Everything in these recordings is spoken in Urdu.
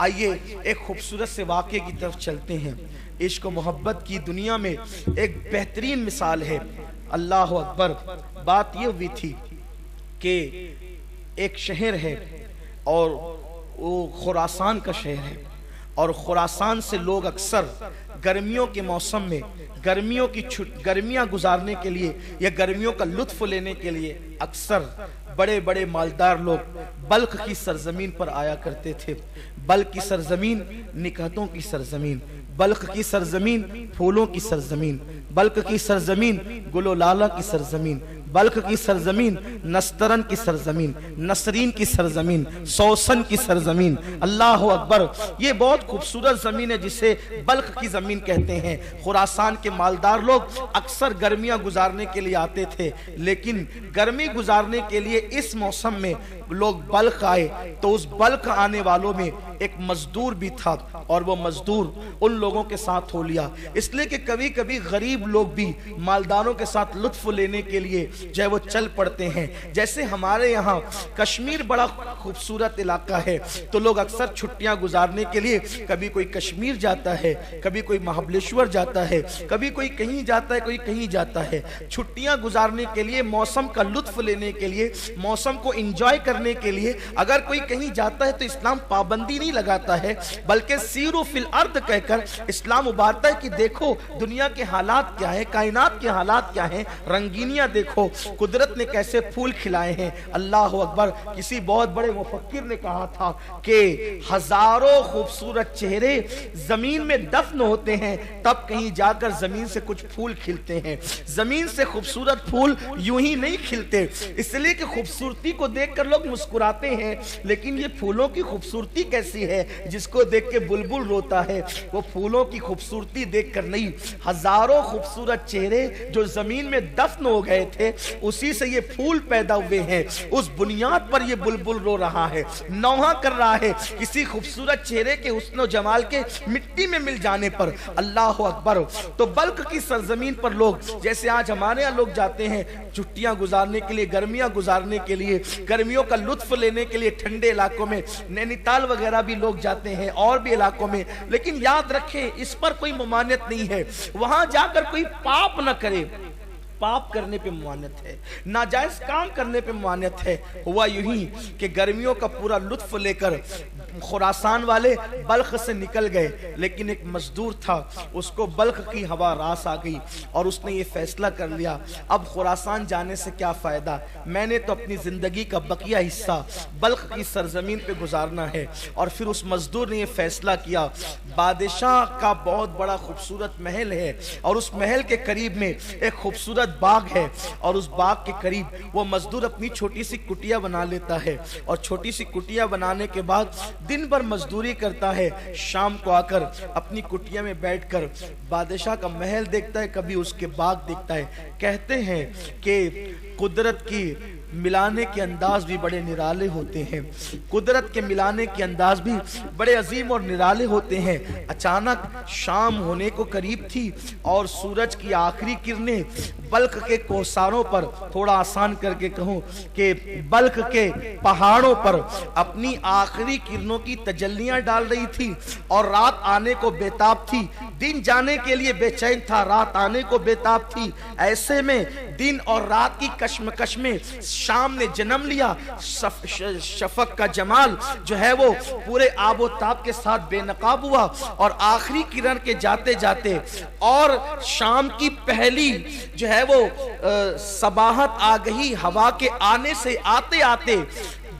آئیے ایک خوبصورت سے واقعے کی طرف چلتے ہیں۔ عشق و محبت کی دنیا میں ایک بہترین مثال ہے۔ اللہ اکبر۔ بات یہ ہوئی تھی کہ ایک شہر ہے اور وہ خراسان کا شہر ہے، اور خراسان سے لوگ اکثر گرمیوں کے موسم میں گرمیاں گزارنے کے لیے یا گرمیوں کا لطف لینے کے لیے اکثر بڑے بڑے مالدار لوگ بلخ کی سرزمین پر آیا کرتے تھے۔ بلخ کی سرزمین نکہتوں کی سرزمین، بلخ کی سرزمین پھولوں کی سرزمین، بلخ کی سرزمین گل و لالہ کی سرزمین، بلخ کی سرزمین نسترن کی سرزمین، نسرین کی سرزمین، سوسن کی سرزمین۔ اللہ اکبر۔ یہ بہت خوبصورت زمین ہے جسے بلخ کی زمین کہتے ہیں۔ خراسان کے مالدار لوگ اکثر گرمیاں گزارنے کے لیے آتے تھے، لیکن گرمی گزارنے کے لیے اس موسم میں لوگ بلخ آئے تو اس بلخ آنے والوں میں ایک مزدور بھی تھا، اور وہ مزدور ان لوگوں کے ساتھ ہو لیا، اس لیے کہ کبھی کبھی غریب لوگ بھی مالداروں کے ساتھ لطف لینے کے لیے جو ہے وہ چل پڑتے ہیں۔ جیسے ہمارے یہاں کشمیر بڑا خوبصورت علاقہ ہے، تو لوگ اکثر چھٹیاں گزارنے کے لیے کبھی کوئی کشمیر جاتا ہے، کبھی کوئی مہابلیشور جاتا ہے، کبھی کوئی کہیں جاتا ہے، کوئی کہیں جاتا ہے۔ چھٹیاں گزارنے کے لیے، موسم کا لطف لینے کے لیے، موسم کو انجوائے کرنے کے لیے اگر کوئی کہیں جاتا ہے تو اسلام پابندی نہیں لگاتا ہے، بلکہ سیرو فی الارض کہہ کر اسلام ابھارتا ہے کہ دیکھو دنیا کے حالات کیا ہیں، کائنات کے حالات کیا ہیں، رنگینیاں دیکھو، قدرت نے کیسے پھول کھلائے ہیں۔ اللہ اکبر۔ کسی بہت بڑے مفکر نے کہا تھا کہ ہزاروں خوبصورت چہرے زمین میں دفن ہوتے ہیں، تب کہیں جا کر زمین سے کچھ پھول کھلتے ہیں۔ زمین سے خوبصورت پھول یوں ہی نہیں کھلتے، اس لیے کہ خوبصورتی کو دیکھ کر لوگ مسکراتے ہیں، لیکن یہ پھولوں کی خوبصورتی کیسی ہے جس کو دیکھ کے بلبل روتا ہے؟ وہ پھولوں کی خوبصورتی دیکھ کر نہیں، ہزاروں خوبصورت چہرے جو زمین میں دفن ہو گئے تھے اسی سے یہ پھول پیدا ہوئے ہیں، اس بنیاد پر یہ بلبل رو رہا ہے، نوحہ کر رہا ہے کسی خوبصورت چہرے کے حسن و جمال کے مٹی میں مل جانے پر۔ اللہ اکبر۔ تو بلخ کی سرزمین پر لوگ جیسے آج ہمارے یہاں لوگ جاتے ہیں چھٹیاں گزارنے کے لیے، گرمیاں گزارنے کے لیے، گرمیوں کا لطف لینے کے لیے ٹھنڈے علاقوں میں، نینی تال وغیرہ بھی لوگ جاتے ہیں اور بھی علاقوں میں، لیکن یاد رکھیں اس پر کوئی ممانعت نہیں ہے، وہاں جا کر کوئی پاپ نہ کرے۔ پاپ کرنے پہ ممانعت ہے، ناجائز کام کرنے پہ ممانعت ہے۔ ہوا یوں ہی کہ گرمیوں کا پورا لطف لے کر خراسان والے بلخ سے نکل گئے، لیکن ایک مزدور تھا، اس کو بلخ کی ہوا راس آ گئی اور اس نے یہ فیصلہ کر لیا اب خراسان جانے سے کیا فائدہ، میں نے تو اپنی زندگی کا بقیہ حصہ بلخ کی سرزمین پہ گزارنا ہے۔ اور پھر اس مزدور نے یہ فیصلہ کیا، بادشاہ کا بہت بڑا خوبصورت محل ہے اور اس محل کے قریب میں ایک خوبصورت باغ ہے، اور اس باغ کے قریب وہ مزدور اپنی چھوٹی سی کٹیا بنا لیتا ہے، اور چھوٹی سی کٹیا بنانے کے بعد دن بھر مزدوری کرتا ہے، شام کو آ کر اپنی کٹیا میں بیٹھ کر بادشاہ کا محل دیکھتا ہے، کبھی اس کے باغ دیکھتا ہے۔ کہتے ہیں کہ قدرت کی ملانے کے انداز بھی بڑے نرالے ہوتے ہیں، قدرت کے ملانے کے انداز بھی بڑے عظیم اور نرالے ہوتے ہیں۔ اچانک شام ہونے کو قریب تھی اور سورج کی آخری کرنیں بلخ کے کوساروں پر، تھوڑا آسان کر کے کہوں کہ بلخ کے پہاڑوں پر اپنی آخری کرنوں کی تجلیاں ڈال رہی تھی، اور رات آنے کو بیتاب تھی، دن جانے کے لیے بے چین تھا، رات آنے کو بیتاب تھی۔ ایسے میں دن اور رات کی کشمکش میں شام نے جنم لیا، شفق کا جمال جو ہے وہ پورے آب و تاب کے ساتھ بے نقاب ہوا، اور آخری کرن کے جاتے جاتے اور شام کی پہلی جو ہے وہ صباحت آ گئی، ہوا کے آنے سے آتے آتے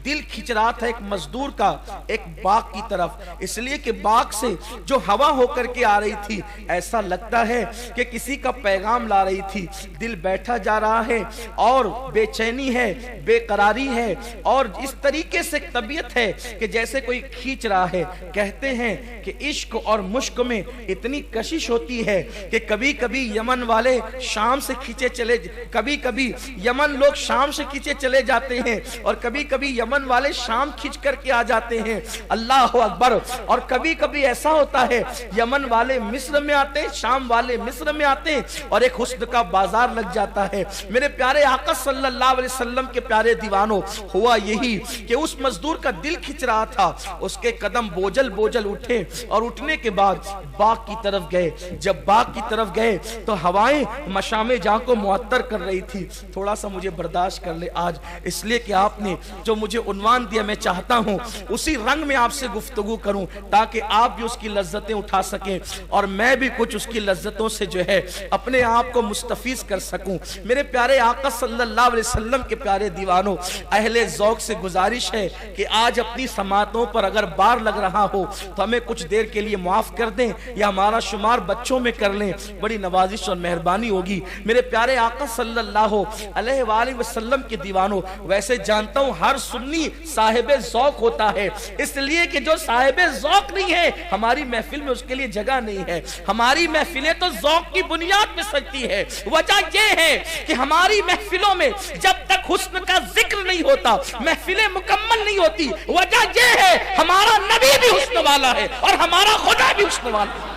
دل کھچ رہا تھا ایک مزدور کا ایک باغ کی طرف، اس لیے کہ باغ سے جو ہوا ہو کر کے آ رہی تھی ایسا لگتا ہے کہ کسی کا پیغام لا رہی تھی۔ دل بیٹھا جا رہا ہے اور بے چینی ہے، بے قراری ہے، اور اس طریقے سے طبیعت ہے کہ جیسے کوئی کھینچ رہا ہے۔ کہتے ہیں کہ عشق اور مشق میں اتنی کشش ہوتی ہے کہ کبھی کبھی یمن والے شام سے کھینچے چلے، کبھی کبھی یمن لوگ شام سے کھینچے چلے جاتے ہیں، اور کبھی کبھی یمن یمن والے شام کھینچ کر کے آ جاتے ہیں، اللہ اکبر. اور کبھی کبھی ایسا ہوتا ہے یمن والے مصر میں آتے ہیں، شام والے مصر میں آتے ہیں، اور ایک حسن کا بازار لگ جاتا ہے. میرے پیارے آقا صلی اللہ علیہ وسلم کے پیارے دیوانوں، ہوا یہی کہ اس مزدور کا دل کھچ رہا تھا، اس کے قدم بوجھل بوجھل اٹھے، اور اٹھنے کے بعد باغ کی طرف گئے. جب باغ کی طرف گئے تو ہوائیں مشام جہاں کو معطر کر رہی تھی. تھوڑا سا مجھے برداشت کر لے آج، اس لیے کہ آپ نے جو مجھے عنوان دیا، میں چاہتا ہوں اسی رنگ میں آپ سے گفتگو کروں تاکہ آپ بھی اس کی لذتیں اٹھا سکیں اور میں بھی کچھ اس کی لذتوں سے جو ہے اپنے آپ کو مستفیض کر سکوں. میرے پیارے آقا صلی اللہ علیہ وسلم کے پیارے دیوانوں، اہل ذوق سے گزارش ہے کہ آج اپنی سماعتوں پر اگر بار لگ رہا ہو تو ہمیں کچھ دیر کے لیے معاف کر دیں یا ہمارا شمار بچوں میں کر لیں، بڑی نوازش اور مہربانی ہوگی. میرے پیارے آقا صلی اللہ علیہ وآلہ وسلم کے دیوانوں، ویسے جانتا ہوں ہر سنی صاحب ذوق ہوتا ہے، اس لیے کہ جو صاحب ذوق نہیں ہے ہماری محفل میں اس کے لیے جگہ نہیں ہے. ہماری محفلیں تو ذوق کی بنیاد پہ سجتی ہے. وجہ یہ ہے کہ ہماری محفلوں میں جب تک حسن کا ذکر نہیں ہوتا محفلیں مکمل نہیں ہوتی. وجہ یہ ہے ہمارا نبی بھی حسن والا ہے اور ہمارا خدا بھی حسن والا ہے.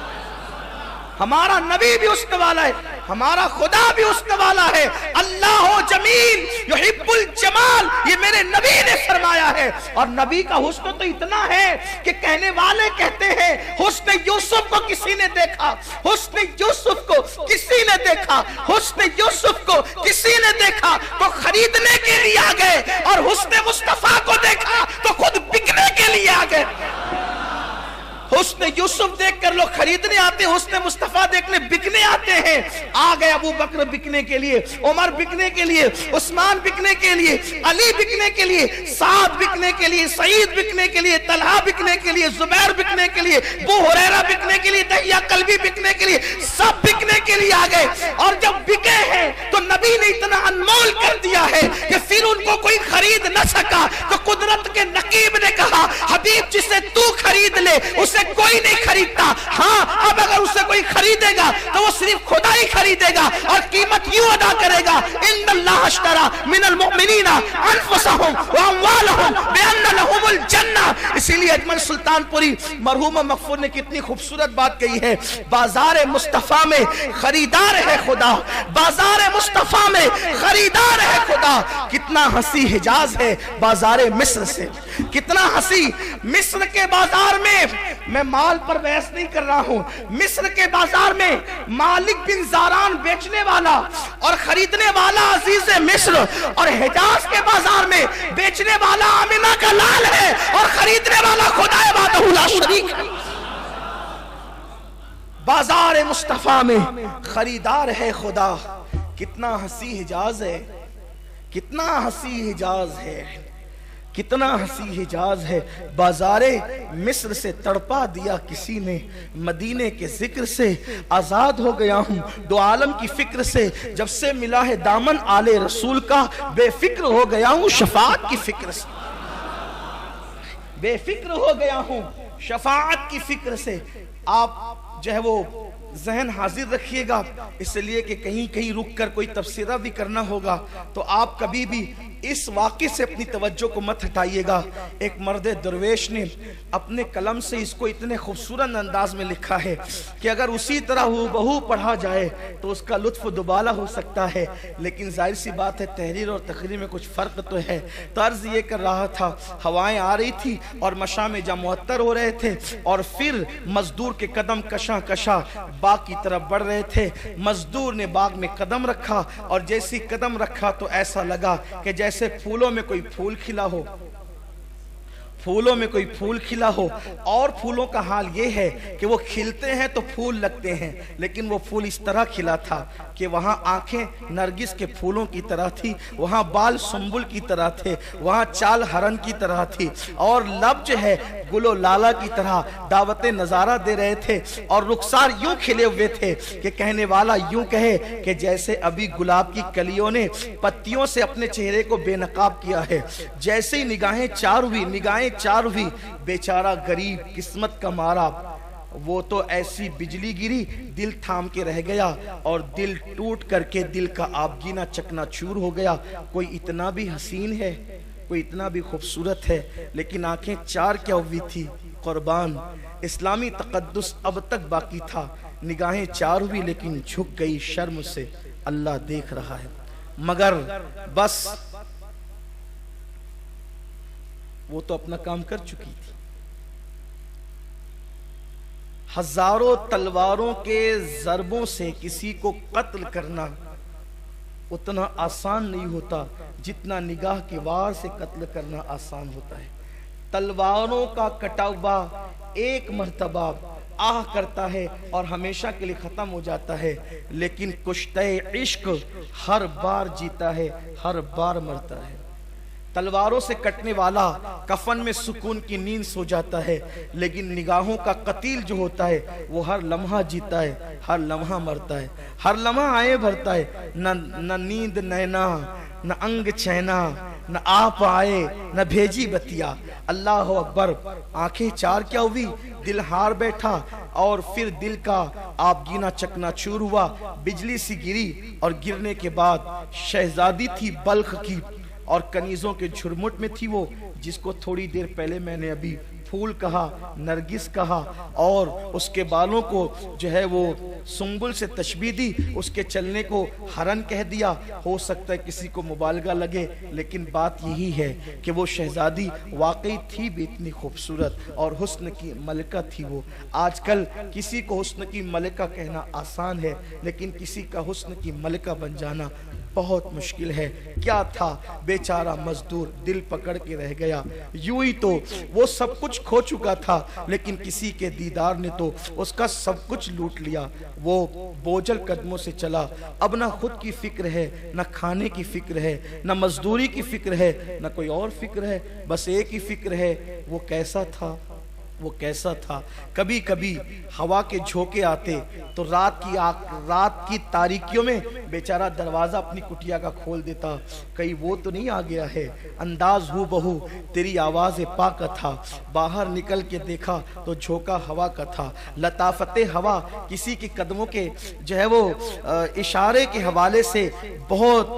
ہمارا نبی بھی حسن والا ہے، ہمارا خدا بھی حسن والا ہے. اللہ جمیل یحب الجمال، یہ میرے نبی نے فرمایا ہے. اور نبی کا حسن تو اتنا ہے کہ کہنے والے کہتے ہیں حسن یوسف کو کسی نے دیکھا، حسن یوسف کو کسی نے دیکھا، حسن یوسف کو کسی نے دیکھا تو خریدنے کے لیے آ گئے، اور حسن مصطفیٰ کو دیکھا تو خود بکنے کے لیے آ گئے. حسن یوسف دیکھ کر لوگ خریدنے آتے ہیں، حسن مصطفیٰ دیکھنے بکنے آتے ہیں. آ گئے ابو بکر بکنے کے لیے، عمر بکنے کے لیے، عثمان بکنے کے لیے، علی بکنے کے لیے، سعد بکنے کے لیے، سعید بکنے کے لیے، طلحہ بکنے کے لیے، زبیر بکنے کے لیے، ابو ہریرہ بکنے کے لیے، دہیہ کلبی بکنے کے لیے، سب بکنے کے لیے آ گئے. اور جب بکے ہیں تو نبی نے اتنا انمول کر دیا ہے کہ پھر ان کو کوئی خرید نہ سکا تو قدرت کے نقیب نے کہا حبیب جسے تو خرید لے اسے کوئی نہیں خریدتا. ہاں اب اگر اسے کوئی خریدے گا تو وہ صرف خدا ہی خریدے گا اور قیمت یوں ادا کرے گا ان اللہ اشترى من المؤمنین انفسهم واموالهم بان لهم الجنہ. اسی لیے اجمل سلطان پوری مرحوم مغفور نے کتنی خوبصورت بات کہی ہے، بازار مصطفیٰ میں خریدار ہے خدا، بازار مصطفیٰ میں خریدار ہے خدا. کتنا ہنسی حجاز ہے بازار مصر سے، کتنا ہنسی مصر کے بازار میں. میں مال پر بحث نہیں کر رہا ہوں، مصر کے بازار میں مالک بن زاران بیچنے والا اور خریدنے والا عزیز مصر، اور حجاز کے بازار میں بیچنے والا آمنہ کا لال ہے اور خریدنے والا خدا وحدہ لا شریک ہے. بازار مصطفیٰ میں خریدار ہے خدا. کتنا ہنسی حجاز ہے، کتنا ہنسی حجاز ہے، کتنا ہنسی حجاز ہے. بازار مصر سے تڑپا دیا کسی نے، مدینے کے ذکر سے آزاد ہو گیا ہوں دو عالم کی فکر سے. جب سے ملا ہے دامن آل رسول کا بے فکر ہو گیا ہوں شفاعت کی فکر سے، بے فکر ہو گیا ہوں شفاعت کی فکر سے. آپ جو ہے وہ ذہن حاضر رکھیے گا، اس لیے کہ کہیں کہیں رک کر کوئی تفسیرہ بھی کرنا ہوگا تو آپ کبھی بھی اس واقعے سے اپنی توجہ کو مت ہٹائیے گا. ایک مرد درویش نے اپنے قلم سے اس کو اتنے خوبصورت انداز میں لکھا ہے کہ اگر اسی طرح بہو پڑھا جائے تو اس کا لطف دوبالا ہو سکتا ہے، لیکن ظاہر سی بات ہے تحریر اور تقریر میں کچھ فرق تو ہے. تو عرض یہ کر رہا تھا، ہوائیں آ رہی تھی اور مشام جہاں معطر ہو رہے تھے، اور پھر مزدور کے قدم کشاں کشاں باغ کی طرف بڑھ رہے تھے. مزدور نے باغ میں قدم رکھا اور جیسی قدم رکھا تو ایسا لگا کہ جیسے پھولوں میں کوئی پھول کھلا ہو، پھولوں میں کوئی پھول کھلا ہو. اور پھولوں کا حال یہ ہے کہ وہ کھلتے ہیں تو پھول لگتے ہیں، لیکن وہ پھول اس طرح کھلا تھا کہ وہاں آنکھیں نرگس کے پھولوں کی طرح تھی، وہاں بال سنبل کی طرح تھے، وہاں چال ہرن کی طرح تھی، اور لب جو ہے گل و لالا کی طرح دعوت نظارہ دے رہے تھے. اور رخسار یوں کھلے ہوئے تھے کہ کہنے والا یوں کہے کہ جیسے ابھی گلاب کی کلیوں نے پتیوں سے اپنے چہرے کو بے نقاب کیا ہے. جیسے ہی نگاہیں چار ہوئی بیچارہ غریب قسمت کا مارا، وہ تو ایسی بجلی گری دل تھام کے رہ گیا اور دل ٹوٹ کر کے دل کا آبگینہ چکنا چور ہو گیا. کوئی اتنا بھی حسین ہے، کوئی اتنا بھی خوبصورت ہے لیکن آنکھیں چار کیا ہوئی تھی قربان، اسلامی تقدس اب تک باقی تھا، نگاہیں چار ہوئی لیکن جھک گئی شرم سے، اللہ دیکھ رہا ہے، مگر بس وہ تو اپنا کام کر چکی تھی۔ ہزاروں تلواروں کے ضربوں سے کسی کو قتل کرنا اتنا آسان نہیں ہوتا جتنا نگاہ کے وار سے قتل کرنا آسان ہوتا ہے۔ تلواروں کا کٹا ہوا ایک مرتبہ آہ کرتا ہے اور ہمیشہ کے لیے ختم ہو جاتا ہے، لیکن کشتہ عشق ہر بار جیتا ہے، ہر بار مرتا ہے۔ تلواروں سے کٹنے والا کفن میں سکون کی نیند سو جاتا ہے، لیکن نگاہوں کا قتیل جو ہوتا ہے وہ ہر لمحہ جیتا ہے، ہر لمحہ مرتا ہے، ہر لمحہ آئے بھرتا ہے، نہ نیند نینا، نہ انگ چینا، نہ آپ آئے، نہ بھیجی بتیا۔ اللہ اکبر، آنکھیں چار کیا ہوئی، دل ہار بیٹھا، اور پھر دل کا آپ گینا چکنا چور ہوا، بجلی سی گری، اور گرنے کے بعد شہزادی تھی بلخ کی، اور کنیزوں کے جھرمٹ میں تھی وہ، جس کو تھوڑی دیر پہلے میں نے ابھی پھول کہا، نرگس کہا، اور اس کے بالوں کو جو ہے وہ سنبل سے تشبیہ دی، اس کے چلنے کو ہرن کہہ دیا۔ ہو سکتا ہے کسی کو مبالغہ لگے، لیکن بات یہی ہے کہ وہ شہزادی واقعی تھی بھی اتنی خوبصورت، اور حسن کی ملکہ تھی وہ۔ آج کل کسی کو حسن کی ملکہ کہنا آسان ہے، لیکن کسی کا حسن کی ملکہ بن جانا بہت مشکل ہے۔ کیا تھا بیچارہ مزدور، دل پکڑ کے رہ گیا، یوں ہی تو وہ سب کچھ کھو چکا تھا، لیکن کسی کے دیدار نے تو اس کا سب کچھ لوٹ لیا۔ وہ بوجھل قدموں سے چلا، اب نہ خود کی فکر ہے، نہ کھانے کی فکر ہے، نہ مزدوری کی فکر ہے، نہ کوئی اور فکر ہے، بس ایک ہی فکر ہے، وہ کیسا تھا، وہ کیسا تھا۔ کبھی کبھی ہوا کے جھونکے آتے تو رات کی تاریکیوں میں بیچارہ دروازہ اپنی کٹیا کا کھول دیتا، کہیں وہ تو نہیں آ گیا ہے۔ انداز ہو بہو تیری آواز پا کا تھا، باہر نکل کے دیکھا تو جھونکا ہوا کا تھا۔ لطافت ہوا کسی کے قدموں کے جو ہے وہ اشارے کے حوالے سے بہت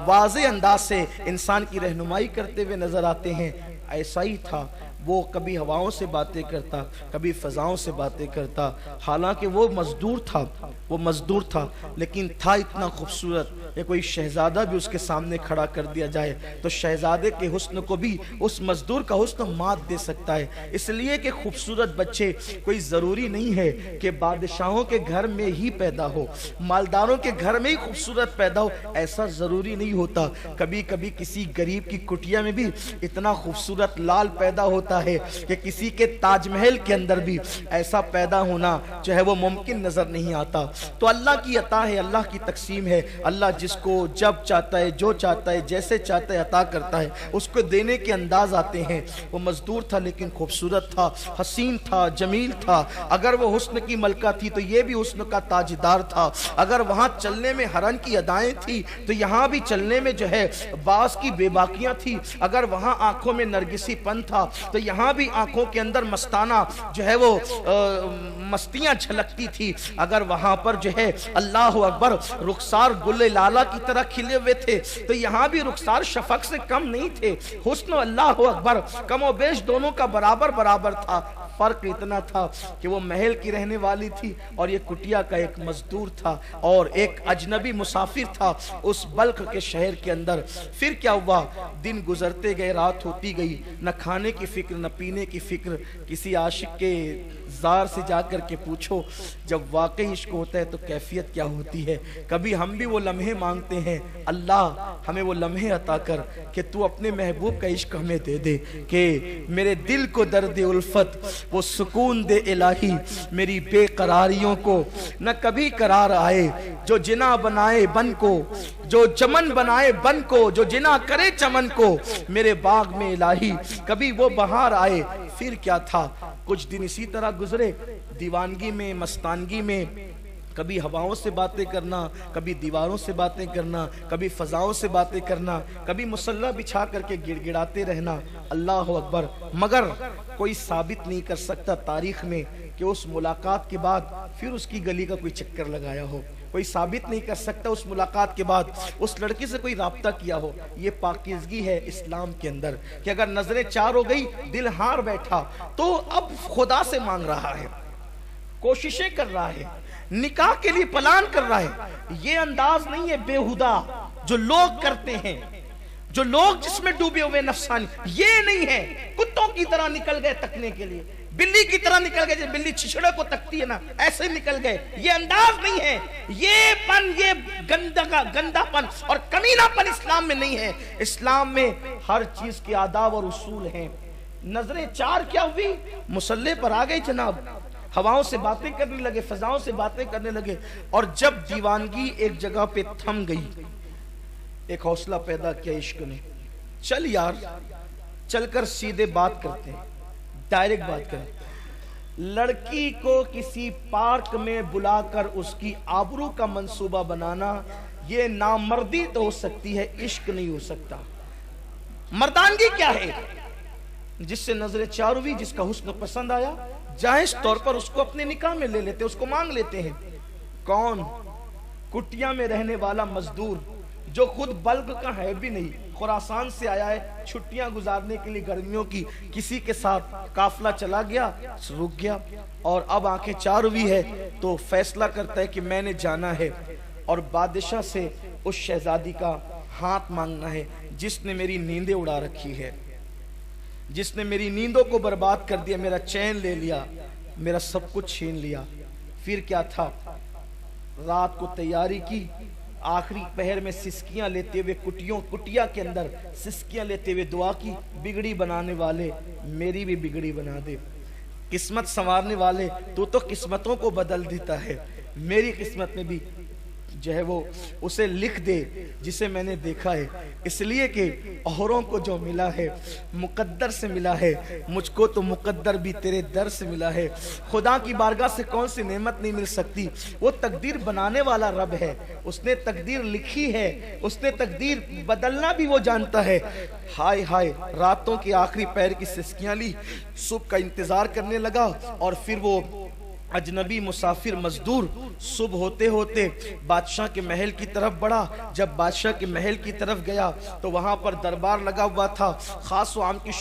واضح انداز سے انسان کی رہنمائی کرتے ہوئے نظر آتے ہیں۔ ایسا ہی تھا، وہ کبھی ہواؤں سے باتیں کرتا، کبھی فضاؤں سے باتیں کرتا، حالانکہ وہ مزدور تھا، لیکن تھا اتنا خوبصورت کہ کوئی شہزادہ بھی اس کے سامنے کھڑا کر دیا جائے تو شہزادے کے حسن کو بھی اس مزدور کا حسن مات دے سکتا ہے۔ اس لیے کہ خوبصورت بچے کوئی ضروری نہیں ہے کہ بادشاہوں کے گھر میں ہی پیدا ہو، مالداروں کے گھر میں ہی خوبصورت پیدا ہو، ایسا ضروری نہیں ہوتا۔ کبھی کبھی کسی غریب کی کٹیا میں بھی اتنا خوبصورت لال پیدا ہوتا ہے کہ کسی کے تاج محل کے اندر بھی ایسا پیدا ہونا جو ہے وہ ممکن نظر نہیں آتا۔ تو اللہ کی عطا ہے، اللہ کی تقسیم ہے، اللہ جس کو جب چاہتا ہے، جو چاہتا ہے، جیسے چاہتا ہے عطا کرتا ہے، اس کو دینے کے انداز آتے ہیں۔ وہ مزدور تھا لیکن خوبصورت تھا، حسین تھا، جمیل تھا۔ اگر وہ حسن کی ملکہ تھی تو یہ بھی حسن کا تاجدار تھا۔ اگر وہاں چلنے میں ہرن کی ادائیں تھی تو یہاں بھی چلنے میں جو ہے باز کی بے باکیاں تھی۔ اگر وہاں آنکھوں میں نرگسی پن تھا تو یہاں بھی آنکھوں کے اندر مستانہ جو ہے وہ مستیاں جھلکتی تھی۔ اگر وہاں پر جو ہے اللہ اکبر رخسار گل لالا کی طرح کھلے ہوئے تھے تو یہاں بھی رخسار شفق سے کم نہیں تھے۔ حسن اللہ اکبر کم و بیش دونوں کا برابر تھا۔ فرق اتنا تھا کہ وہ محل کی رہنے والی تھی اور یہ کٹیا کا ایک مزدور تھا اور ایک اجنبی مسافر تھا اس بلخ کے شہر کے اندر۔ پھر کیا ہوا، دن گزرتے گئے، رات ہوتی گئی، نہ کھانے کی فکر نہ پینے کی فکر۔ کسی عاشق کے زار سے جا کر کے پوچھو جب واقعی عشق ہوتا ہے تو کیفیت کیا ہوتی ہے۔ کبھی ہم بھی وہ لمحے مانگتے ہیں، اللہ ہمیں وہ لمحے عطا کر کہ تو اپنے محبوب کا عشق ہمیں دے دے، کہ میرے دل کو درد الفت وہ سکون دے الہی، میری بے قراریوں کو نہ کبھی قرار آئے، جو جنا بنائے بن کو، جو چمن بنائے بن کو، جو جنا کرے چمن کو، میرے باغ میں الہی کبھی وہ بہار آئے۔ پھر کیا تھا، کچھ دن اسی طرح گزرے، دیوانگی میں، مستانگی میں، کبھی ہواؤں سے باتیں کرنا، کبھی دیواروں سے باتیں کرنا، کبھی فضاؤں سے باتیں کرنا، کبھی مسلح بچھا کر کے گڑ گڑاتے رہنا، اللہ اکبر۔ مگر کوئی ثابت نہیں کر سکتا تاریخ میں کہ اس ملاقات کے بعد پھر اس کی گلی کا کوئی چکر لگایا ہو، کوئی ثابت نہیں کر سکتا اس ملاقات کے بعد اس لڑکی سے کوئی رابطہ کیا ہو۔ یہ پاکیزگی ہے اسلام کے اندر کہ اگر نظریں چار ہو گئی، دل ہار بیٹھا، تو اب خدا سے مانگ رہا ہے، کوششیں کر رہا ہے، نکاح کے لیے پلان کر رہا ہے۔ یہ انداز نہیں ہے بیہودہ جو لوگ کرتے ہیں، جو لوگ جس میں ڈوبے ہوئے نفسانی، یہ نہیں ہے کتوں کی طرح نکل گئے تکنے کے لیے، بلی کی طرح نکل گئے، جب بلی چھچڑے کو تکتی ہے نا ایسے نکل گئے۔ یہ انداز نہیں ہے، یہ گندہ پن اور کمینہ پن اسلام میں نہیں ہے۔ اسلام میں ہر چیز کے آداب اور اصول ہیں۔ نظریں چار کیا ہوئی؟ مسلح پر آ گئے جناب، ہواؤں سے باتیں کرنے لگے، فضاؤں سے باتیں کرنے لگے، اور جب دیوانگی ایک جگہ پہ تھم گئی، ایک حوصلہ پیدا کیا عشق نے، چل یار چل کر سیدھے بات کرتے ہیں، ڈائریکٹ بات کریں۔ لڑکی کو کسی پارک میں بلا کر اس کی آبرو کا منصوبہ بنانا، یہ نامردی تو ہو سکتی ہے، عشق نہیں ہو سکتا۔ مردانگی کیا ہے؟ جس سے نظر چار ہوئی، جس کا حسن پسند آیا، جائز طور پر اس کو اپنے نکاح میں لے لیتے، اس کو مانگ لیتے ہیں۔ کون؟ کٹیا میں رہنے والا مزدور جو خود بلگ کا ہے بھی نہیں، خراسان سے آیا ہے چھٹیاں گزارنے کے لیے گرمیوں کی، کسی کے ساتھ قافلہ چلا گیا، رک گیا، اور اب آنکھیں چار ہوئی ہے تو فیصلہ کرتا ہے کہ میں نے جانا ہے اور بادشاہ سے اس شہزادی کا ہاتھ مانگنا ہے جس نے میری نیندیں اڑا رکھی ہے، جس نے میری نیندوں کو برباد کر دیا، میرا چین لے لیا، میرا سب کچھ چھین لیا۔ پھر کیا تھا؟ رات کو تیاری کی، آخری پہر میں سسکیاں لیتے ہوئے کٹیا کے اندر سسکیاں لیتے ہوئے دعا کی، بگڑی بنانے والے میری بھی بگڑی بنا دے، قسمت سنوارنے والے تو قسمتوں کو بدل دیتا ہے، میری قسمت میں بھی جو ہے وہ اسے لکھ دے جسے میں نے دیکھا ہے، اس لیے کہ اوروں کو جو ملا ہے مقدر سے ملا ہے، مجھ کو تو مقدر بھی تیرے در سے ملا ہے۔ خدا کی بارگاہ سے کون سی نعمت نہیں مل سکتی؟ وہ تقدیر بنانے والا رب ہے، اس نے تقدیر لکھی ہے، اس نے تقدیر بدلنا بھی وہ جانتا ہے۔ ہائے ہائے، راتوں کی آخری پہر کی سسکیاں لی، صبح کا انتظار کرنے لگا، اور پھر وہ اجنبی مسافر مزدور صبح ہوتے ہوتے بادشاہ کے محل کی طرف بڑھا۔ جب بادشاہ کے محل کی طرف گیا تو وہاں پر دربار لگا ہوا تھا، خاص و عام کی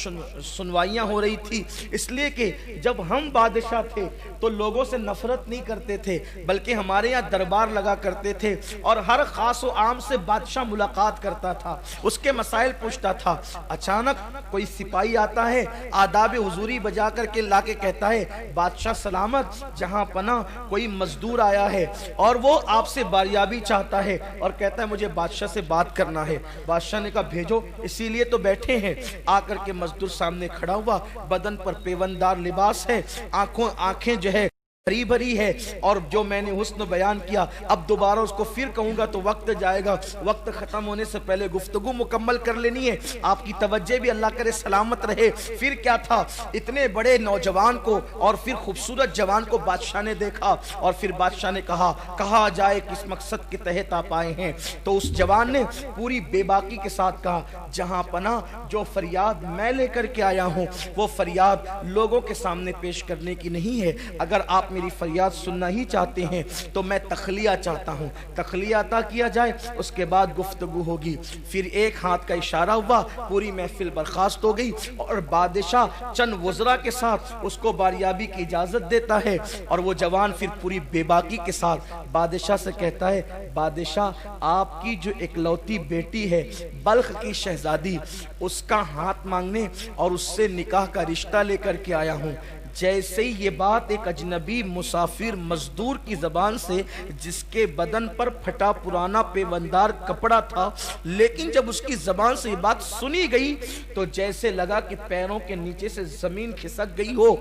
سنوائیاں ہو رہی تھی، اس لیے کہ جب ہم بادشاہ تھے تو لوگوں سے نفرت نہیں کرتے تھے، بلکہ ہمارے یہاں دربار لگا کرتے تھے، اور ہر خاص و عام سے بادشاہ ملاقات کرتا تھا، اس کے مسائل پوچھتا تھا۔ اچانک کوئی سپاہی آتا ہے، آداب حضوری بجا کر کے لا کے کہتا ہے، بادشاہ سلامت، جہاں پناہ کوئی مزدور آیا ہے اور وہ آپ سے باریابی چاہتا ہے اور کہتا ہے مجھے بادشاہ سے بات کرنا ہے۔ بادشاہ نے کہا بھیجو، اسی لیے تو بیٹھے ہیں۔ آ کر کے مزدور سامنے کھڑا ہوا، بدن پر پیوندار لباس ہے، آنکھیں جو ہے بھری بھری ہے، اور جو میں نے حسن بیان کیا اب دوبارہ اس کو پھر کہوں گا تو وقت جائے گا، وقت ختم ہونے سے پہلے گفتگو مکمل کر لینی ہے، آپ کی توجہ بھی اللہ کرے سلامت رہے۔ پھر کیا تھا؟ اتنے بڑے نوجوان کو اور پھر خوبصورت جوان کو بادشاہ نے دیکھا، اور پھر بادشاہ نے کہا جائے کس مقصد کے تحت آپ آئے ہیں؟ تو اس جوان نے پوری بے باکی کے ساتھ کہا، جہاں پناہ جو فریاد میں لے کر کے آیا ہوں وہ فریاد لوگوں کے سامنے پیش کرنے کی نہیں ہے، اگر آپ میری فریاد سننا ہی چاہتے ہیں تو میں تخلیہ چاہتا ہوں، تخلیہ عطا کیا جائے، اس کے بعد گفتگو ہوگی۔ پھر ایک ہاتھ کا اشارہ ہوا، پوری محفل برخاست ہو گئی، اور بادشاہ چند وزراء کے ساتھ اس کو باریابی کی اجازت دیتا ہے، اور وہ جوان پھر پوری بے باکی کے ساتھ بادشاہ سے کہتا ہے، بادشاہ آپ کی جو اکلوتی بیٹی ہے بلخ کی شہزادی، اس کا ہاتھ مانگنے اور اس سے نکاح کا رشتہ لے کر کے آیا ہوں۔ جیسے ہی یہ بات ایک اجنبی مسافر مزدور کی زبان سے، جس کے بدن پر پھٹا پرانا پیوندار کپڑا تھا، لیکن جب اس کی زبان سے یہ بات سنی گئی تو جیسے لگا کہ پیروں کے نیچے سے زمین کھسک گئی ہو۔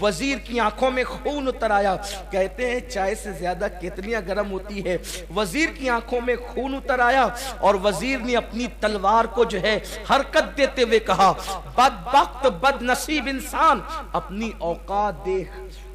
وزیر کی آنکھوں میں خون اتر آیا، کہتے ہیں چائے سے زیادہ کتنیاں گرم ہوتی ہے، وزیر کی آنکھوں میں خون اتر آیا، اور وزیر نے اپنی تلوار کو جو ہے حرکت دیتے ہوئے کہا، بدبخت بد نصیب انسان، اپنی اوقات دیکھ،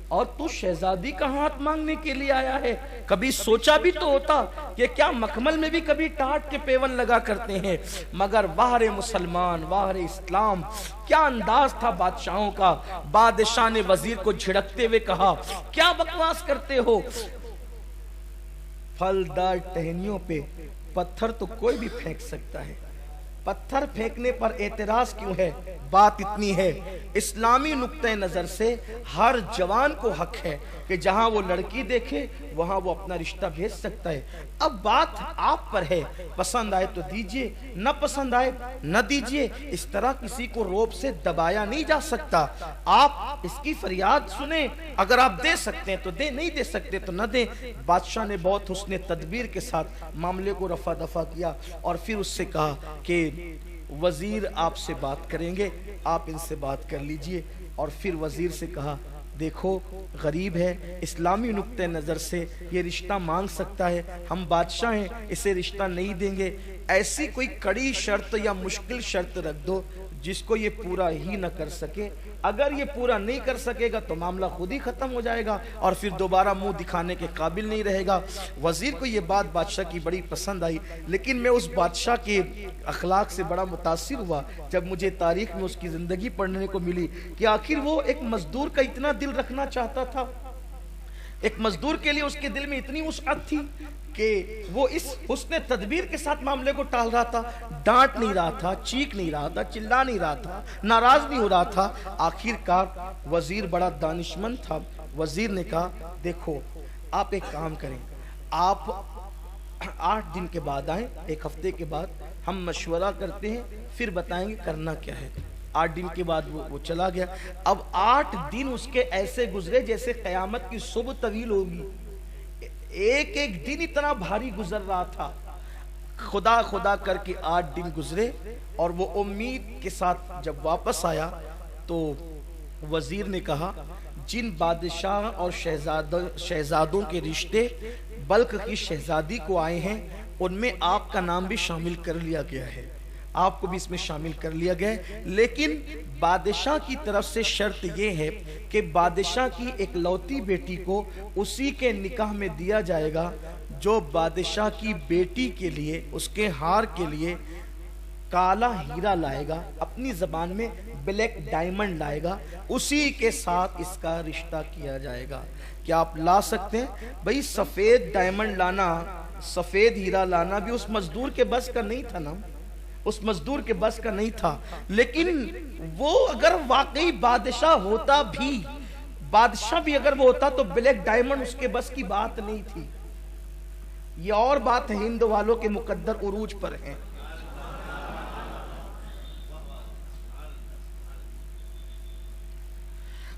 اور تو شہزادی کا ہاتھ مانگنے کے لیے آیا ہے؟ کبھی سوچا بھی تو ہوتا کہ کیا مکمل میں بھی کبھی ٹاٹ کے پیون لگا کرتے ہیں، مگر واہر مسلمان، واہر اسلام، کیا انداز تھا بادشاہوں کا۔ بادشاہ نے وزیر کو جھڑکتے ہوئے کہا، کیا بکواس کرتے ہو؟ پھلدار ٹہنیوں پہ پتھر تو کوئی بھی پھینک سکتا ہے، پتھر پھینکنے پر اعتراض کیوں ہے؟ بات اتنی ہے، اسلامی نقطہ نظر سے ہر جوان کو حق ہے کہ جہاں وہ لڑکی دیکھے وہاں وہ اپنا رشتہ بھیج سکتا ہے۔ اب بات آپ پر ہے، پسند آئے تو دیجئے، نہ پسند آئے نہ دیجئے۔ اس طرح کسی کو روب سے دبایا نہیں جا سکتا۔ آپ اس کی فریاد سنیں، اگر آپ دے سکتے ہیں تو دیں، نہیں دے سکتے تو نہ دیں۔ بادشاہ نے بہت حسن تدبیر کے ساتھ معاملے کو رفع دفع کیا اور پھر اس سے کہا کہ وزیر آپ سے بات کریں گے، آپ ان سے بات کر لیجئے۔ اور پھر وزیر سے کہا دیکھو غریب ہے، اسلامی نقطہ نظر سے یہ رشتہ مانگ سکتا ہے، ہم بادشاہ ہیں، اسے رشتہ نہیں دیں گے، ایسی کوئی کڑی شرط یا مشکل شرط رکھ دو جس کو یہ پورا ہی نہ کر سکے۔ اگر یہ پورا نہیں کر سکے گا تو معاملہ خود ہی ختم ہو جائے گا اور پھر دوبارہ منہ دکھانے کے قابل نہیں رہے گا۔ وزیر کو یہ بات بادشاہ کی بڑی پسند آئی، لیکن میں اس بادشاہ کے اخلاق سے بڑا متاثر ہوا جب مجھے تاریخ میں اس کی زندگی پڑھنے کو ملی کہ آخر وہ ایک مزدور کا اتنا دل رکھنا چاہتا تھا، ایک مزدور کے لیے اس کے دل میں اتنی وسعت تھی کہ وہ اس حسن تدبیر کے ساتھ معاملے کو ٹال رہا تھا، ڈانٹ نہیں رہا تھا، چیخ نہیں رہا تھا، چلا نہیں رہا تھا، ناراض نہیں ہو رہا تھا۔ آخر کار وزیر بڑا دانشمند تھا، وزیر نے کہا دیکھو آپ ایک کام کریں، آپ 8 دن کے بعد آئیں، ایک ہفتے کے بعد ہم مشورہ کرتے ہیں، پھر بتائیں گے کرنا کیا ہے۔ 8 دن کے بعد وہ چلا گیا۔ اب 8 دن اس کے ایسے گزرے جیسے قیامت کی صبح طویل ہوگی، ایک ایک دن اتنا بھاری گزر رہا تھا۔ خدا خدا کر کے 8 دن گزرے اور وہ امید کے ساتھ جب واپس آیا تو وزیر نے کہا جن بادشاہ اور شہزادوں کے رشتے بلخ کی شہزادی کو آئے ہیں ان میں آپ کا نام بھی شامل کر لیا گیا ہے، آپ کو بھی اس میں شامل کر لیا گیا ہے، لیکن بادشاہ کی طرف سے شرط یہ ہے کہ بادشاہ کی ایک لوتی بیٹی کو اسی کے نکاح میں دیا جائے گا جو بادشاہ کی بیٹی کے لیے، اس کے ہار کے لیے کالا ہیرا لائے گا، اپنی زبان میں بلیک ڈائمنڈ لائے گا، اسی کے ساتھ اس کا رشتہ کیا جائے گا۔ کیا آپ لا سکتے ہیں؟ بھئی سفید ڈائمنڈ لانا، سفید ہیرا لانا بھی اس مزدور کے بس کا نہیں تھا نا، اس مزدور کے بس کا نہیں تھا، لیکن وہ اگر واقعی بادشاہ ہوتا بھی، بادشاہ بھی اگر وہ ہوتا تو بلیک ڈائمنڈ اس کے بس کی بات نہیں تھی۔ یہ اور بات ہے، ہند والوں کے مقدر عروج پر ہیں۔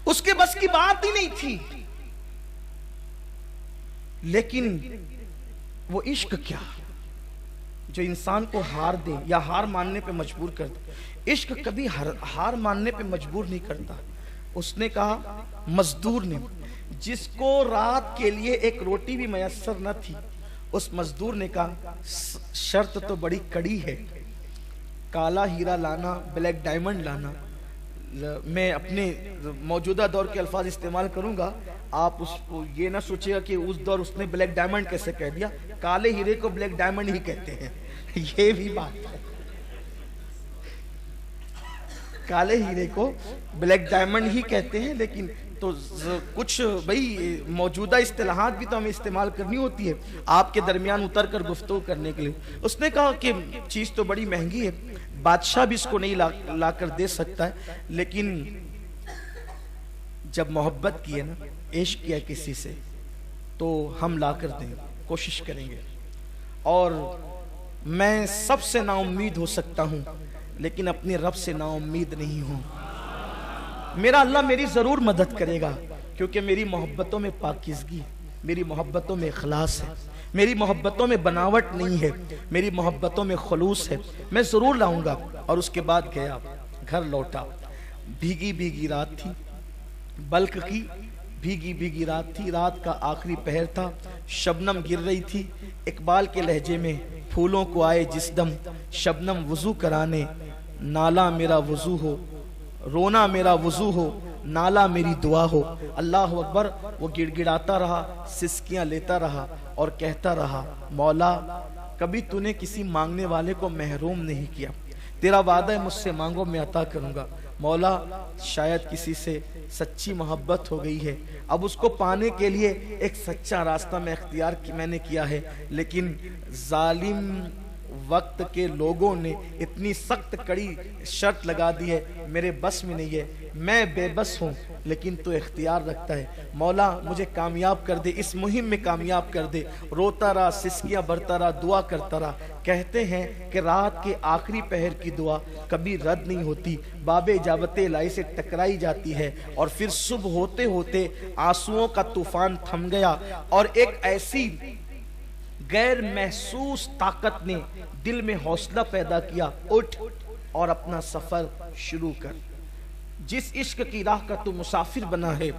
اس کے بس کی بات ہی نہیں تھی، لیکن وہ عشق کیا جو انسان کو ہار دے یا ہار ماننے پہ مجبور کر دے۔ عشق کبھی ہار ماننے پہ مجبور نہیں کرتا۔ اس نے کہا مزدور نے، جس کو رات کے لیے ایک روٹی بھی میسر نہ تھی، اس مزدور نے کہا شرط تو بڑی کڑی ہے، کالا ہیرا لانا، بلیک ڈائمنڈ لانا۔ میں اپنے موجودہ دور کے الفاظ استعمال کروں گا، آپ اس کو یہ نہ سوچے گا کہ اس دور اس نے بلیک ڈائمنڈ کیسے کہہ دیا، کالے ہیرے کو بلیک ڈائمنڈ ہی کہتے ہیں، یہ بھی بات ہے، کالے ہیرے کو بلیک ڈائمنڈ ہی کہتے ہیں، لیکن تو کچھ بھئی موجودہ اصطلاحات بھی تو ہمیں استعمال کرنی ہوتی ہے آپ کے درمیان اتر کر گفتگو کرنے کے لیے۔ اس نے کہا کہ چیز تو بڑی مہنگی ہے، بادشاہ بھی اس کو نہیں لا کر دے سکتا ہے، لیکن جب محبت کی ہے نا، عشق کیا کسی سے، تو ہم لا کر دیں، کوشش کریں گے۔ اور میں سب سے نا امید ہو سکتا ہوں لیکن اپنے رب سے نا امید نہیں ہوں۔ میرا اللہ میری ضرور مدد کرے گا، کیونکہ میری محبتوں میں پاکیزگی، میری محبتوں میں اخلاص ہے، میری محبتوں میں بناوٹ نہیں ہے، میری محبتوں میں خلوص ہے، میں ضرور لاؤں گا۔ اور اس کے بعد گیا، گھر لوٹا، بھیگی بھیگی رات تھی، بلخ کی بھیگی بھیگی رات تھی، رات کا آخری پہر تھا، شبنم گر رہی تھی۔ اقبال کے لہجے میں پھولوں کو آئے جس دم شبنم وضو کرانے، نالا میرا وضو ہو، رونا میرا وضو ہو، نالا میری دعا ہو۔ اللہ اکبر۔ وہ گڑ گڑاتا رہا، سسکیاں لیتا رہا اور کہتا رہا مولا کبھی تو نے کسی مانگنے والے کو محروم نہیں کیا، تیرا وعدہ ہے مجھ سے مانگو میں عطا کروں گا۔ مولا شاید کسی سے سچی محبت ہو گئی ہے، اب اس کو پانے کے لیے ایک سچا راستہ میں نے کیا ہے، لیکن ظالم وقت کے لوگوں نے اتنی سخت کڑی شرط لگا دی ہے، میرے بس میں نہیں ہے، میں بے بس ہوں، لیکن تو اختیار رکھتا ہے۔ مولا مجھے کامیاب کر دے، اس مہم میں کامیاب کر دے۔ روتا رہا، سسکیاں بھرتا رہا، دعا کرتا رہا۔ کہتے ہیں کہ رات کے آخری پہر کی دعا کبھی رد نہیں ہوتی، باب اجابت الہی سے ٹکرائی جاتی ہے، اور پھر صبح ہوتے ہوتے آنسوؤں کا طوفان تھم گیا، اور ایک ایسی غیر محسوس طاقت نے دل میں حوصلہ پیدا کیا، اٹھ اور اپنا سفر شروع کر۔ جس عشق کی راہ کا تو مسافر بنا ہے،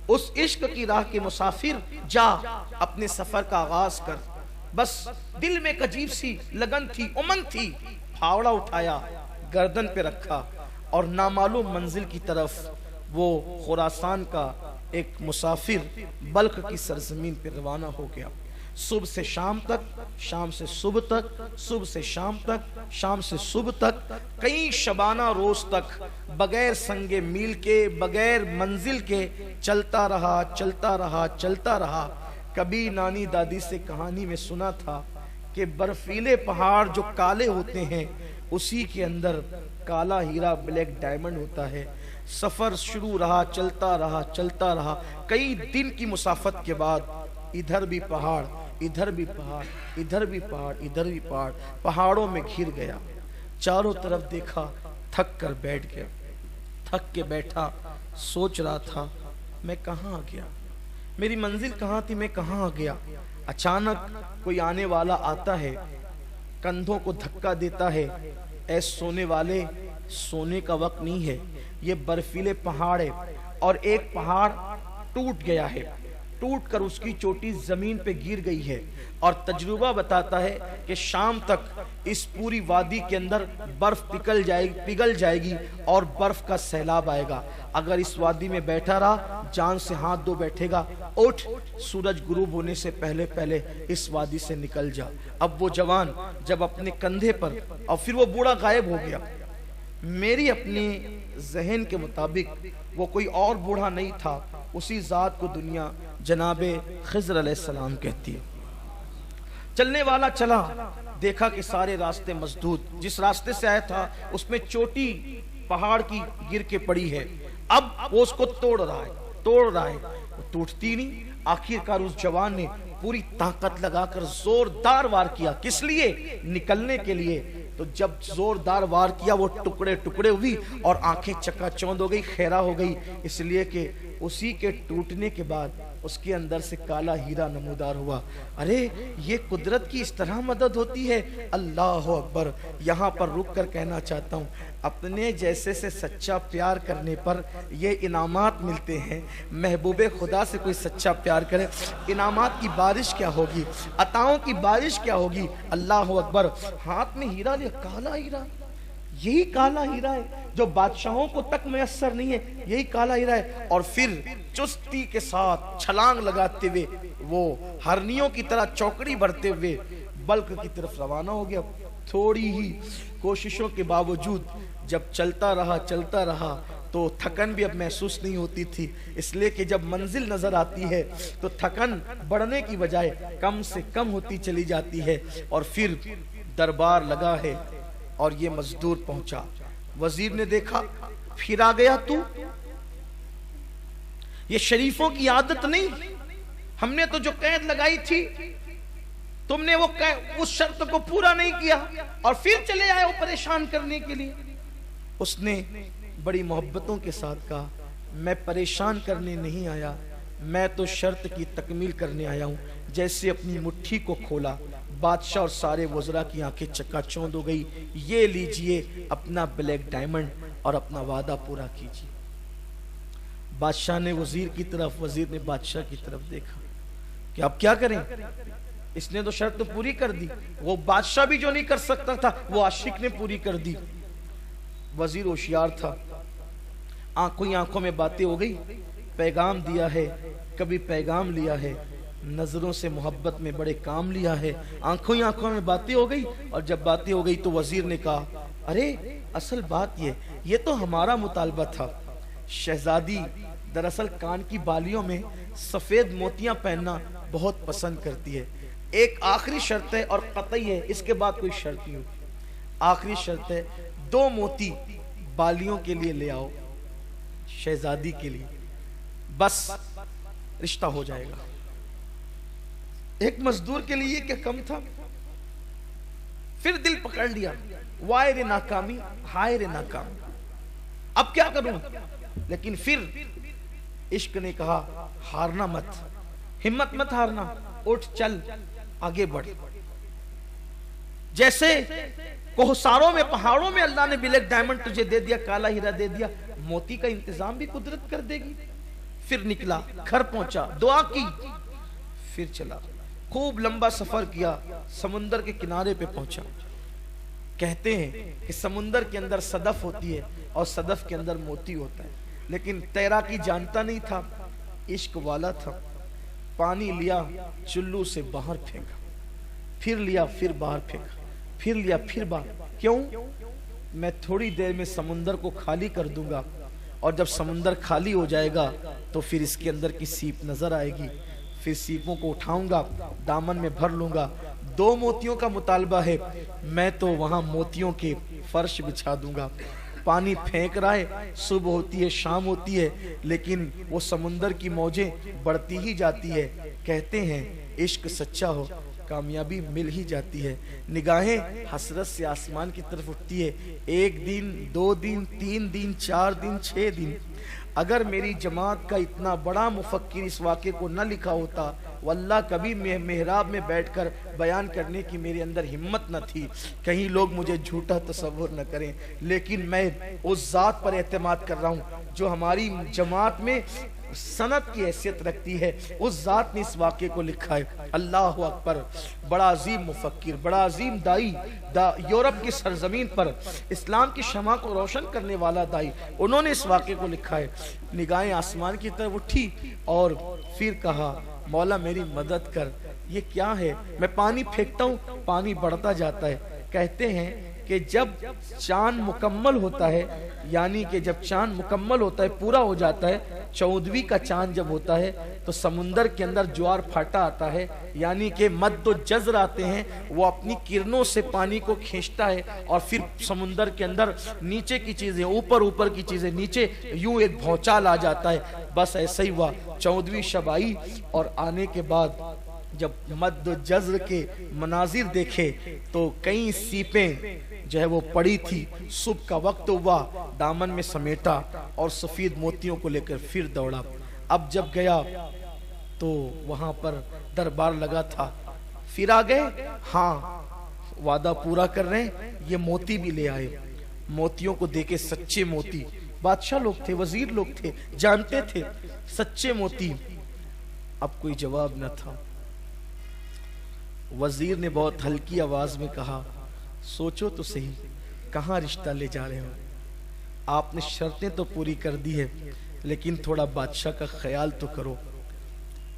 اس عشق کی راہ کے مسافر جا اپنے سفر کا آغاز کر۔ بس دل میں ایک عجیب سی لگن تھی، امنگ تھی، پھاوڑا اٹھایا، گردن پہ رکھا، اور نامعلوم منزل کی طرف وہ خراسان کا ایک مسافر بلخ کی سرزمین پہ روانہ ہو گیا۔ صبح سے شام تک، شام سے صبح تک، صبح سے شام تک، شام سے صبح تک، کئی شبانہ روز تک بغیر سنگ میل کے، بغیر منزل کے چلتا رہا، چلتا رہا، چلتا رہا۔ کبھی نانی دادی سے کہانی میں سنا تھا کہ برفیلے پہاڑ جو کالے ہوتے ہیں اسی کے اندر کالا ہیرا، بلیک ڈائمنڈ ہوتا ہے۔ سفر شروع رہا، چلتا رہا، چلتا رہا۔ کئی دن کی مسافت کے بعد ادھر بھی پہاڑ، ادھر بھی پہاڑ، ادھر بھی پہاڑ، ادھر بھی پہاڑ، پہاڑوں میں گھر گیا۔ چاروں طرف دیکھا، تھک کر بیٹھ گیا۔ تھک کے بیٹھا، سوچ رہا تھا میں کہاں آ گیا، میری منزل کہاں تھی، میں کہاں آ گیا۔ اچانک کوئی آنے والا آتا ہے، کندھوں کو دھکا دیتا ہے، اے سونے والے، سونے کا وقت نہیں ہے، یہ برفیلے پہاڑ ہے، اور ایک پہاڑ ٹوٹ گیا ہے، ٹوٹ کر اس کی چوٹی زمین پہ گر گئی ہے، اور تجربہ بتاتا ہے کہ شام تک اس پوری وادی کے اندر برف پگھل جائے گی اور برف کا سیلاب آئے گا۔ اگر اس وادی میں بیٹھا رہا، جان سے ہاتھ دھو بیٹھے گا، اٹھ، سورج غروب ہونے سے پہلے پہلے اس وادی سے نکل جا۔ اب وہ جوان جب اپنے کندھے پر، اور پھر وہ بوڑھا غائب ہو گیا۔ میری اپنے ذہن کے مطابق وہ کوئی اور بوڑھا نہیں تھا، اسی ذات کو دنیا جناب خضر علیہ السلام کہتی ہے۔ چلنے والا چلا، دیکھا کہ سارے راستے مسدود، جس راستے سے آیا تھا اس میں چوٹی پہاڑ کی گر کے پڑی ہے، اب وہ اس کو توڑ رہا ہے، وہ ٹوٹتی نہیں۔ آخر کار اس جوان نے پوری طاقت لگا کر زوردار وار کیا، کس لیے؟ نکلنے کے لیے۔ تو جب زوردار وار کیا وہ ٹکڑے ٹکڑے ہوئی اور آنکھیں چکا چوند ہو گئی، خیرہ ہو گئی، اس لیے کہ اسی کے ٹوٹنے کے بعد اس کے اندر سے کالا ہیرا نمودار ہوا۔ ارے یہ قدرت کی اس طرح مدد ہوتی ہے، اللہ اکبر۔ یہاں پر رک کر کہنا چاہتا ہوں، اپنے جیسے سے سچا پیار کرنے پر یہ انعامات ملتے ہیں۔ محبوب خدا سے کوئی سچا پیار کرے، انعامات کی بارش کیا ہوگی، عطاؤں کی بارش کیا ہوگی۔ اللہ اکبر۔ ہاتھ میں ہیرا لیا، کالا ہیرا، یہی کالا ہیرا ہے جو بادشاہوں کو تک میسر نہیں ہے، یہی کالا ہیرا ہے۔ اور پھر چستی کے ساتھ چھلانگ لگاتے ہوئے وہ ہرنیوں کی طرح چوکڑی بھرتے ہوئے بلخ کی طرف روانہ ہو گیا۔ تھوڑی ہی کوششوں کے باوجود جب چلتا رہا تو تھکن بھی اب محسوس نہیں ہوتی تھی، اس لیے کہ جب منزل نظر آتی ہے تو تھکن بڑھنے کی بجائے کم سے کم ہوتی چلی جاتی ہے۔ اور پھر دربار لگا ہے اور یہ مزدور پہنچا۔ وزیر نے دیکھا، پھر آ گیا تو، یہ شریفوں کی عادت نہیں، ہم نے تو جو قید لگائی تھی تم نے اس شرط کو پورا نہیں کیا اور پھر چلے آئے وہ پریشان کرنے کے لیے۔ اس نے بڑی محبتوں کے ساتھ کہا، میں پریشان کرنے نہیں آیا، میں تو شرط کی تکمیل کرنے آیا ہوں۔ جیسے اپنی مٹھی کو کھولا، بادشاہ اور سارے وزراء کی آنکھیں چکا چوند ہو گئی۔ یہ لیجئے اپنا بلیک ڈائمنڈ اور اپنا وعدہ پورا کیجئے۔ بادشاہ نے وزیر کی طرف، وزیر نے بادشاہ کی طرف دیکھا کہ اب کیا کریں، اس نے تو شرط تو پوری کر دی، وہ بادشاہ بھی جو نہیں کر سکتا تھا وہ عاشق نے پوری کر دی۔ وزیر ہوشیار تھا، آنکھوں میں باتیں ہو گئی، پیغام دیا ہے، کبھی پیغام لیا ہے، نظروں سے محبت میں بڑے کام لیا ہے. آنکھوں ہی آنکھوں میں باتیں ہو گئی, اور جب باتیں ہو گئی تو وزیر نے کہا ارے اصل بات یہ تو ہمارا مطالبہ تھا. شہزادی دراصل کان کی بالیوں میں سفید موتیاں پہننا بہت پسند کرتی ہے. ایک آخری شرط ہے اور قطعی ہے, اس کے بعد کوئی شرط نہیں ہوتی. آخری شرط ہے 2 موتی بالیوں کے لیے لے آؤ شہزادی کے لیے, بس رشتہ ہو جائے گا. ایک مزدور کے لیے کیا کم تھا. پھر دل پکڑ لیا, وائے رے ناکامی, ہائے رے ناکامی, اب کیا کروں. لیکن پھر عشق نے کہا ہارنا مت, ہمت مت ہارنا, اٹھ چل آگے بڑھ. جیسے کوہساروں میں پہاڑوں میں اللہ نے بلیک ڈائمنڈ تجھے دے دیا, کالا ہیرا دے دیا, موتی کا انتظام بھی قدرت کر دے گی. پھر نکلا, گھر پہنچا, دعا کی, پھر چلا. خوب لمبا سفر کیا, سمندر کے کنارے پہ پہنچا. کہتے ہیں کہ سمندر کے اندر صدف ہوتی ہے اور صدف کے اندر موتی ہوتا ہے, لیکن تیراکی جانتا نہیں تھا, عشق والا تھا. پانی لیا, چلو سے باہر پھینکا, پھر لیا, پھر باہر پھینکا, پھر لیا, پھر باہر. کیوں؟ میں تھوڑی دیر میں سمندر کو خالی کر دوں گا, اور جب سمندر خالی ہو جائے گا تو پھر اس کے اندر کی سیپ نظر آئے گی. پھر سیپوں کو اٹھاؤں گا, دامن میں بھر لوں گا. 2 موتیوں کا مطالبہ ہے, میں تو وہاں موتیوں کے فرش بچھا دوں گا. پانی پھینک رہا ہے, صبح ہوتی ہے, شام ہوتی ہے, لیکن وہ سمندر کی موجیں بڑھتی ہی جاتی ہے. کہتے ہیں عشق سچا ہو کامیابی مل ہی جاتی ہے. نگاہیں حسرت سے آسمان کی طرف اٹھتی ہے. 1 دن, 2 دن, 3 دن, 4 دن, 6 دن. اگر میری جماعت کا اتنا بڑا مفکر اس واقعے کو نہ لکھا ہوتا, واللہ کبھی محراب میں بیٹھ کر بیان کرنے کی میرے اندر ہمت نہ تھی. کہیں لوگ مجھے جھوٹا تصور نہ کریں, لیکن میں اس ذات پر اعتماد کر رہا ہوں جو ہماری جماعت میں سند کی حیثیت رکھتی ہے. اس ذات نے اس واقعے کو لکھا ہے. اللہ اکبر. بڑا عظیم مفکر, بڑا عظیم دائی, یورپ کی سرزمین پر اسلام کی شمع کو روشن کرنے والا دائی, انہوں نے اس واقعے کو لکھا ہے. نگاہیں آسمان کی طرف اٹھی اور پھر کہا مولا میری مدد کر. یہ کیا ہے؟ میں پانی پھینکتا ہوں, پانی بڑھتا جاتا ہے. کہتے ہیں کہ جب چاند مکمل ہوتا ہے, یعنی کہ جب چاند مکمل ہوتا ہے, پورا ہو جاتا ہے, 14ویں کا چاند جب ہوتا ہے تو سمندر کے اندر جوار پھاٹا آتا ہے, یعنی کہ مد و جزر آتے ہیں, وہ اپنی کرنوں سے پانی کو کھینچتا ہے, اور پھر سمندر کے اندر نیچے کی چیزیں اوپر, اوپر کی چیزیں نیچے, یوں ایک بھونچال آ جاتا ہے. بس ایسا ہی ہوا. 14ویں شب آئی, اور آنے کے بعد جب مد و جزر کے مناظر دیکھے تو کئی سیپیں جو ہے وہ پڑی تھی. صبح کا وقت ہوا, دامن میں سمیٹا اور سفید موتیوں کو لے کر پھر دوڑا. اب جب گیا تو وہاں پر دربار لگا تھا. پھر آ گئے, ہاں وعدہ پورا کر رہے ہیں, یہ موتی بھی لے آئے. موتیوں کو دیکھے, سچے موتی. بادشاہ لوگ تھے, وزیر لوگ تھے, جانتے تھے سچے موتی. اب کوئی جواب نہ تھا. وزیر نے بہت ہلکی آواز میں کہا سوچو تو صحیح, کہاں رشتہ لے جا رہے ہو. آپ نے شرطیں تو پوری کر دی ہے, لیکن تھوڑا بادشاہ کا خیال تو کرو.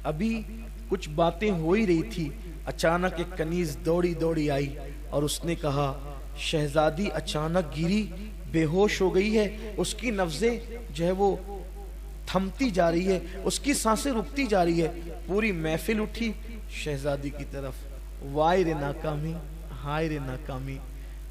ابھی کچھ باتیں ہو ہی رہی تھی, اچانک ایک کنیز دوڑی دوڑی آئی اور اس نے کہا شہزادی اچانک گری, بے ہوش ہو گئی ہے. اس کی نبضیں جو ہے وہ تھمتی جا رہی ہے, اس کی سانسیں رکتی جا رہی ہے. پوری محفل اٹھی شہزادی کی طرف. وائے رے ناکامی, ہائے رے ناکامی.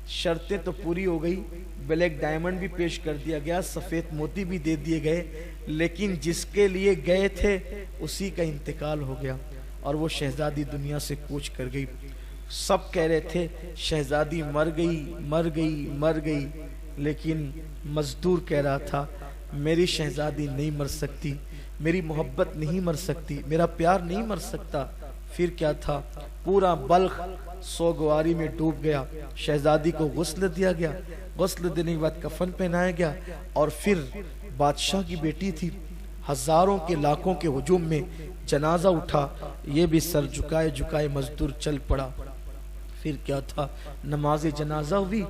شرطیں تو پوری ہو گئی, بلیک ڈائمنڈ بھی پیش کر دیا گیا, سفید موتی بھی دے دیے گئے, لیکن جس کے لیے گئے تھے اسی کا انتقال ہو گیا, اور وہ شہزادی دنیا سے کوچ کر گئی. سب کہہ رہے تھے شہزادی مر گئی, مر گئی, مر گئی, لیکن مزدور کہہ رہا تھا میری شہزادی نہیں مر سکتی, میری محبت نہیں مر سکتی, میرا پیار نہیں مر سکتا. پھر کیا تھا, پورا بلخ سوگواری میں ڈوب گیا. شہزادی کو غسل دیا گیا, غسل دینے کے بعد کفن پہنایا گیا, اور پھر بادشاہ کی بیٹی تھی, ہزاروں کے لاکھوں کے ہجوم میں جنازہ اٹھا, یہ بھی سر جھکائے جھکائے مزدور چل پڑا. پھر کیا تھا، نماز جنازہ ہوئی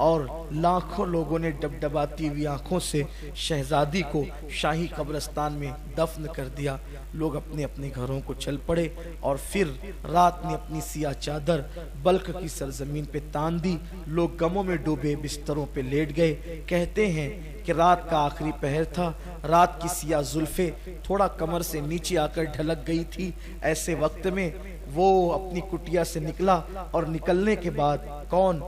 اور لاکھوں لوگوں نے ڈبڈباتی ہوئی آنکھوں سے شہزادی کو شاہی قبرستان میں دفن کر دیا۔ لوگ اپنے اپنے گھروں کو چل پڑے اور پھر رات نے اپنی سیاہ چادر بلخ کی سرزمین پہ تان دی۔ لوگ غموں میں ڈوبے بستروں پہ لیٹ گئے۔ کہتے ہیں کہ رات کا آخری پہر تھا، رات کی سیاہ زلفیں تھوڑا کمر سے نیچے آ کر ڈھلک گئی تھی۔ ایسے وقت میں وہ اپنی کٹیا سے نکلا اور نکلنے کے بعد کون؟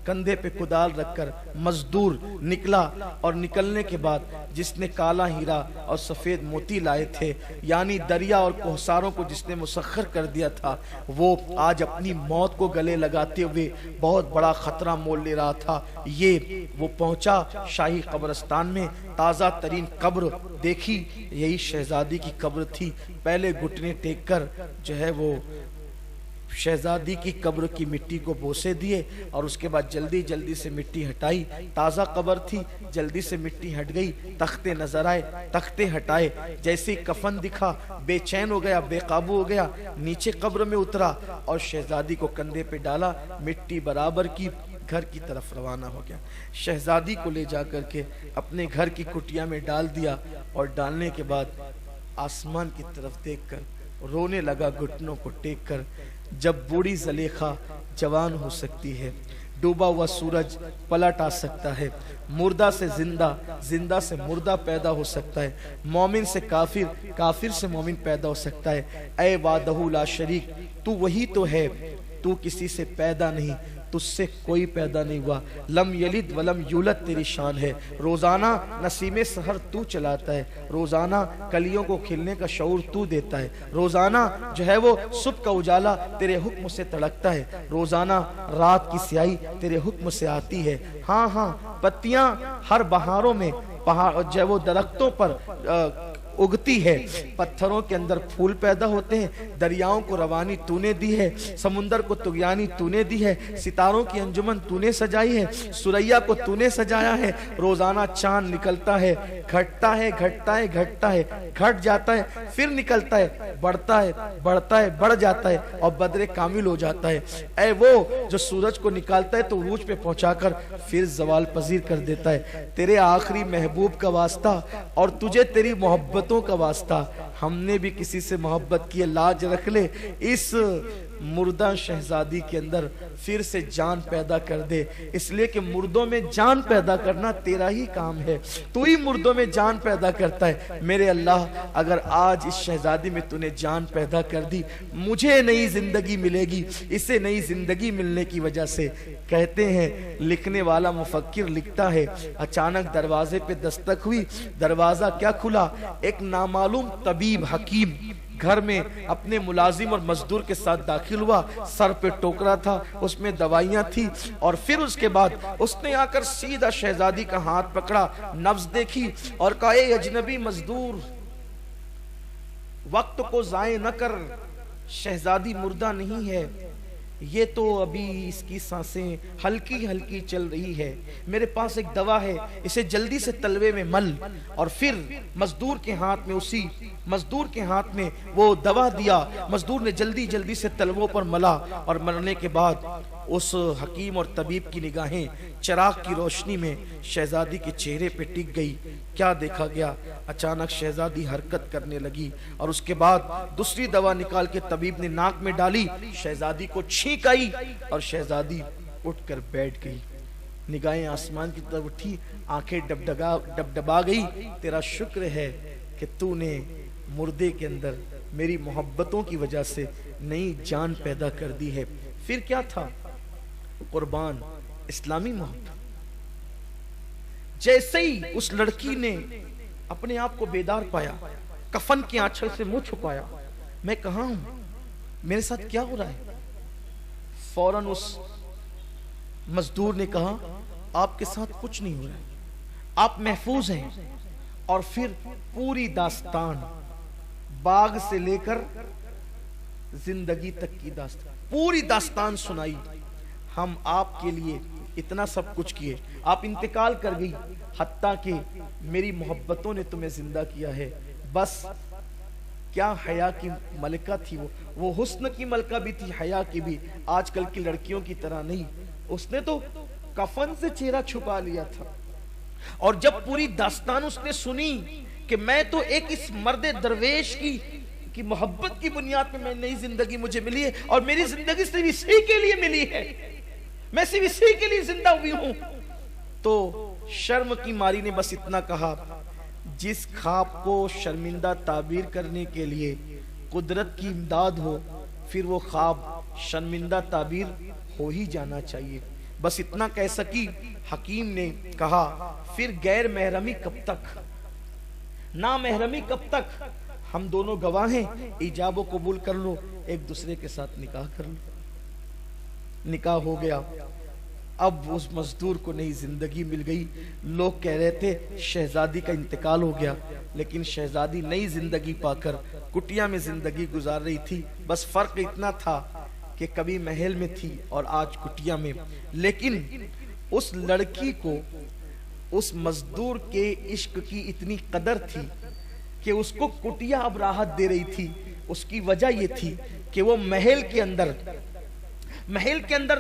کندھے پہ کدال رکھ کر مزدور نکلا، اور نکلنے کے بعد جس نے کالا ہیرا اور سفید موتی لائے تھے، یعنی دریا اور کوہساروں کو جس نے مسخر کر دیا تھا، وہ آج اپنی موت کو گلے لگاتے ہوئے بہت بڑا خطرہ مول لے رہا تھا۔ وہ پہنچا شاہی قبرستان میں، تازہ ترین قبر دیکھی، یہی شہزادی کی قبر تھی۔ پہلے گھٹنے ٹیک کر جو ہے وہ شہزادی کی قبر کی مٹی کو بوسے دیے اور اس کے بعد جلدی جلدی سے مٹی ہٹائی۔ تازہ قبر تھی، جلدی سے مٹی ہٹ گئی۔ تختے نظر آئے، تختے ہٹائے، جیسے کفن دکھا بے چین ہو گیا، بے قابو ہو گیا، نیچے قبر میں اترا اور شہزادی کو کندھے پہ ڈالا، مٹی برابر کی، گھر کی طرف روانہ ہو گیا۔ شہزادی کو لے جا کر کے اپنے گھر کی کٹیا میں ڈال دیا اور ڈالنے کے بعد آسمان کی طرف دیکھ کر رونے لگا گھٹنوں کو ٹیک کر۔ جب بوڑھی زلیخا جوان ہو سکتی ہے، ڈوبا ہوا سورج پلٹ آ سکتا ہے، مردہ سے زندہ، زندہ سے مردہ پیدا ہو سکتا ہے، مومن سے کافر، کافر سے مومن پیدا ہو سکتا ہے۔ اے وحدہ لا شریک، تو وہی تو ہے، تو کسی سے پیدا نہیں، تجھ سے کوئی پیدا نہیں ہوا، لم یلد ولم یولد تیری شان ہے۔ روزانہ نسیم سحر تو چلاتا ہے، روزانہ کلیوں کو کھلنے کا شعور تو دیتا ہے، روزانہ جو ہے وہ صبح کا اجالا تیرے حکم سے تڑکتا ہے، روزانہ رات کی سیاہی تیرے حکم سے آتی ہے۔ ہاں ہاں، پتیاں ہر بہاروں میں جو ہے وہ درختوں پر اگتی ہے، پتھروں کے اندر پھول پیدا ہوتے ہیں، دریاؤں کو روانی تو نے دی ہے، سمندر کو طغیانی تو نے دی ہے، ستاروں کی انجمن تو نے سجائی ہے، سریا کو تو نے سجایا ہے۔ روزانہ چاند نکلتا ہے، گھٹتا ہے، گھٹتا ہے، گھٹتا ہے، گھٹ جاتا ہے، پھر نکلتا ہے، بڑھتا ہے، بڑھتا ہے، بڑھ جاتا ہے اور بدر کامل ہو جاتا ہے۔ اے وہ جو سورج کو نکالتا ہے تو عروج پہ پہنچا کر پھر زوال پذیر کر دیتا ہے۔ تیرے آخری محبوب کا واسطہ اور تجھے تیری محبتوں کا واسطہ، ہم نے بھی کسی سے محبت کی، لاج رکھ لے، اس مردہ شہزادی کے اندر پھر سے جان پیدا کر دے، اس لیے کہ مردوں میں جان پیدا کرنا تیرا ہی کام ہے، تو ہی مردوں میں جان پیدا کرتا ہے۔ میرے اللہ، اگر آج اس شہزادی میں تو نے جان پیدا کر دی، مجھے نئی زندگی ملے گی، اسے نئی زندگی ملنے کی وجہ سے۔ کہتے ہیں لکھنے والا مفکر لکھتا ہے، اچانک دروازے پہ دستک ہوئی، دروازہ کیا کھلا، ایک نامعلوم طبیب حکیم گھر میں اپنے ملازم اور مزدور کے ساتھ داخل ہوا، سر پہ ٹوکرا تھا، اس میں دوائیاں تھی، اور پھر اس کے بعد اس نے آ کر سیدھا شہزادی کا ہاتھ پکڑا، نبض دیکھی اور کہا، اے اجنبی مزدور، وقت کو ضائع نہ کر، شہزادی مردہ نہیں ہے، یہ تو ابھی اس کی سانسیں ہلکی ہلکی چل رہی ہے، میرے پاس ایک دوا ہے، اسے جلدی سے تلوے میں مل۔ اور پھر مزدور کے ہاتھ میں مزدور کے ہاتھ میں وہ دوا دیا، مزدور نے جلدی جلدی سے تلووں پر ملا، اور ملنے کے بعد اس حکیم اور طبیب کی نگاہیں چراغ کی روشنی میں شہزادی کے چہرے پہ ٹک گئی۔ کیا دیکھا گیا، اچانک شہزادی حرکت کرنے لگی، اور اس کے بعد دوسری دوا نکال کے طبیب نے ناک میں ڈالی، شہزادی کو چھینک آئی اور شہزادی اٹھ کر بیٹھ گئی، نگاہیں آسمان کی طرف اٹھی، آنکھیں ڈبڈبا گئی۔ تیرا شکر ہے کہ تو نے مردے کے اندر میری محبتوں کی وجہ سے نئی جان پیدا کر دی ہے۔ پھر کیا تھا، قربان اسلامی محبت۔ جیسے ہی اس لڑکی نے اپنے آپ کو بیدار پایا، کفن کے آنچل سے منہ چھپایا، میں کہاں ہوں، میرے ساتھ کیا ہو رہا ہے، فوراً اس مزدور نے کہا، آپ کے ساتھ کچھ نہیں ہو رہا ہے، آپ محفوظ ہیں۔ اور پھر پوری داستان، باغ سے لے کر زندگی تک کی داستان، پوری داستان سنائی۔ ہم آپ کے لیے اتنا سب کچھ کیے، آپ انتقال کر گئی، حتیٰ کہ میری محبتوں نے تمہیں زندہ کیا ہے، بس کیا حیا کی ملکہ تھی وہ حسن کی ملکہ بھی تھی، حیا کی بھی، آج کل کی لڑکیوں کی طرح نہیں۔ اس نے تو کفن سے چہرہ چھپا لیا تھا، اور جب پوری داستان اس نے سنی کہ میں تو ایک اس مرد درویش کی محبت کی بنیاد پہ میں نئی زندگی مجھے ملی ہے، اور میری زندگی صرف اسی کے لیے ملی ہے، میں صرف اسی کے لیے زندہ ہوئی ہوں، تو شرم کی ماری نے بس اتنا کہا، جس خواب کو شرمندہ تعبیر کرنے کے لیے قدرت کی امداد ہو، پھر وہ خواب شرمندہ تعبیر ہو ہی جانا چاہیے۔ بس اتنا کہہ سکی۔ حکیم نے کہا پھر غیر محرمی کب تک، نا محرمی کب تک، ہم دونوں گواہ ہیں، ایجاب و قبول کر لو، ایک دوسرے کے ساتھ نکاح کر لو۔ نکاح ہو گیا۔ اب اس مزدور کو نئی زندگی مل گئی۔ لوگ کہہ رہے تھے شہزادی کا انتقال ہو گیا، لیکن شہزادی نئی زندگی پا کر کٹیا میں زندگی گزار رہی تھی۔ بس فرق اتنا تھا کہ کبھی محل میں تھی اور آج کٹیا میں۔ لیکن اس لڑکی کو اس مزدور کے عشق کی اتنی قدر تھی کہ اس کو کٹیا اب راحت دے رہی تھی۔ اس کی وجہ یہ تھی کہ وہ محل کے اندر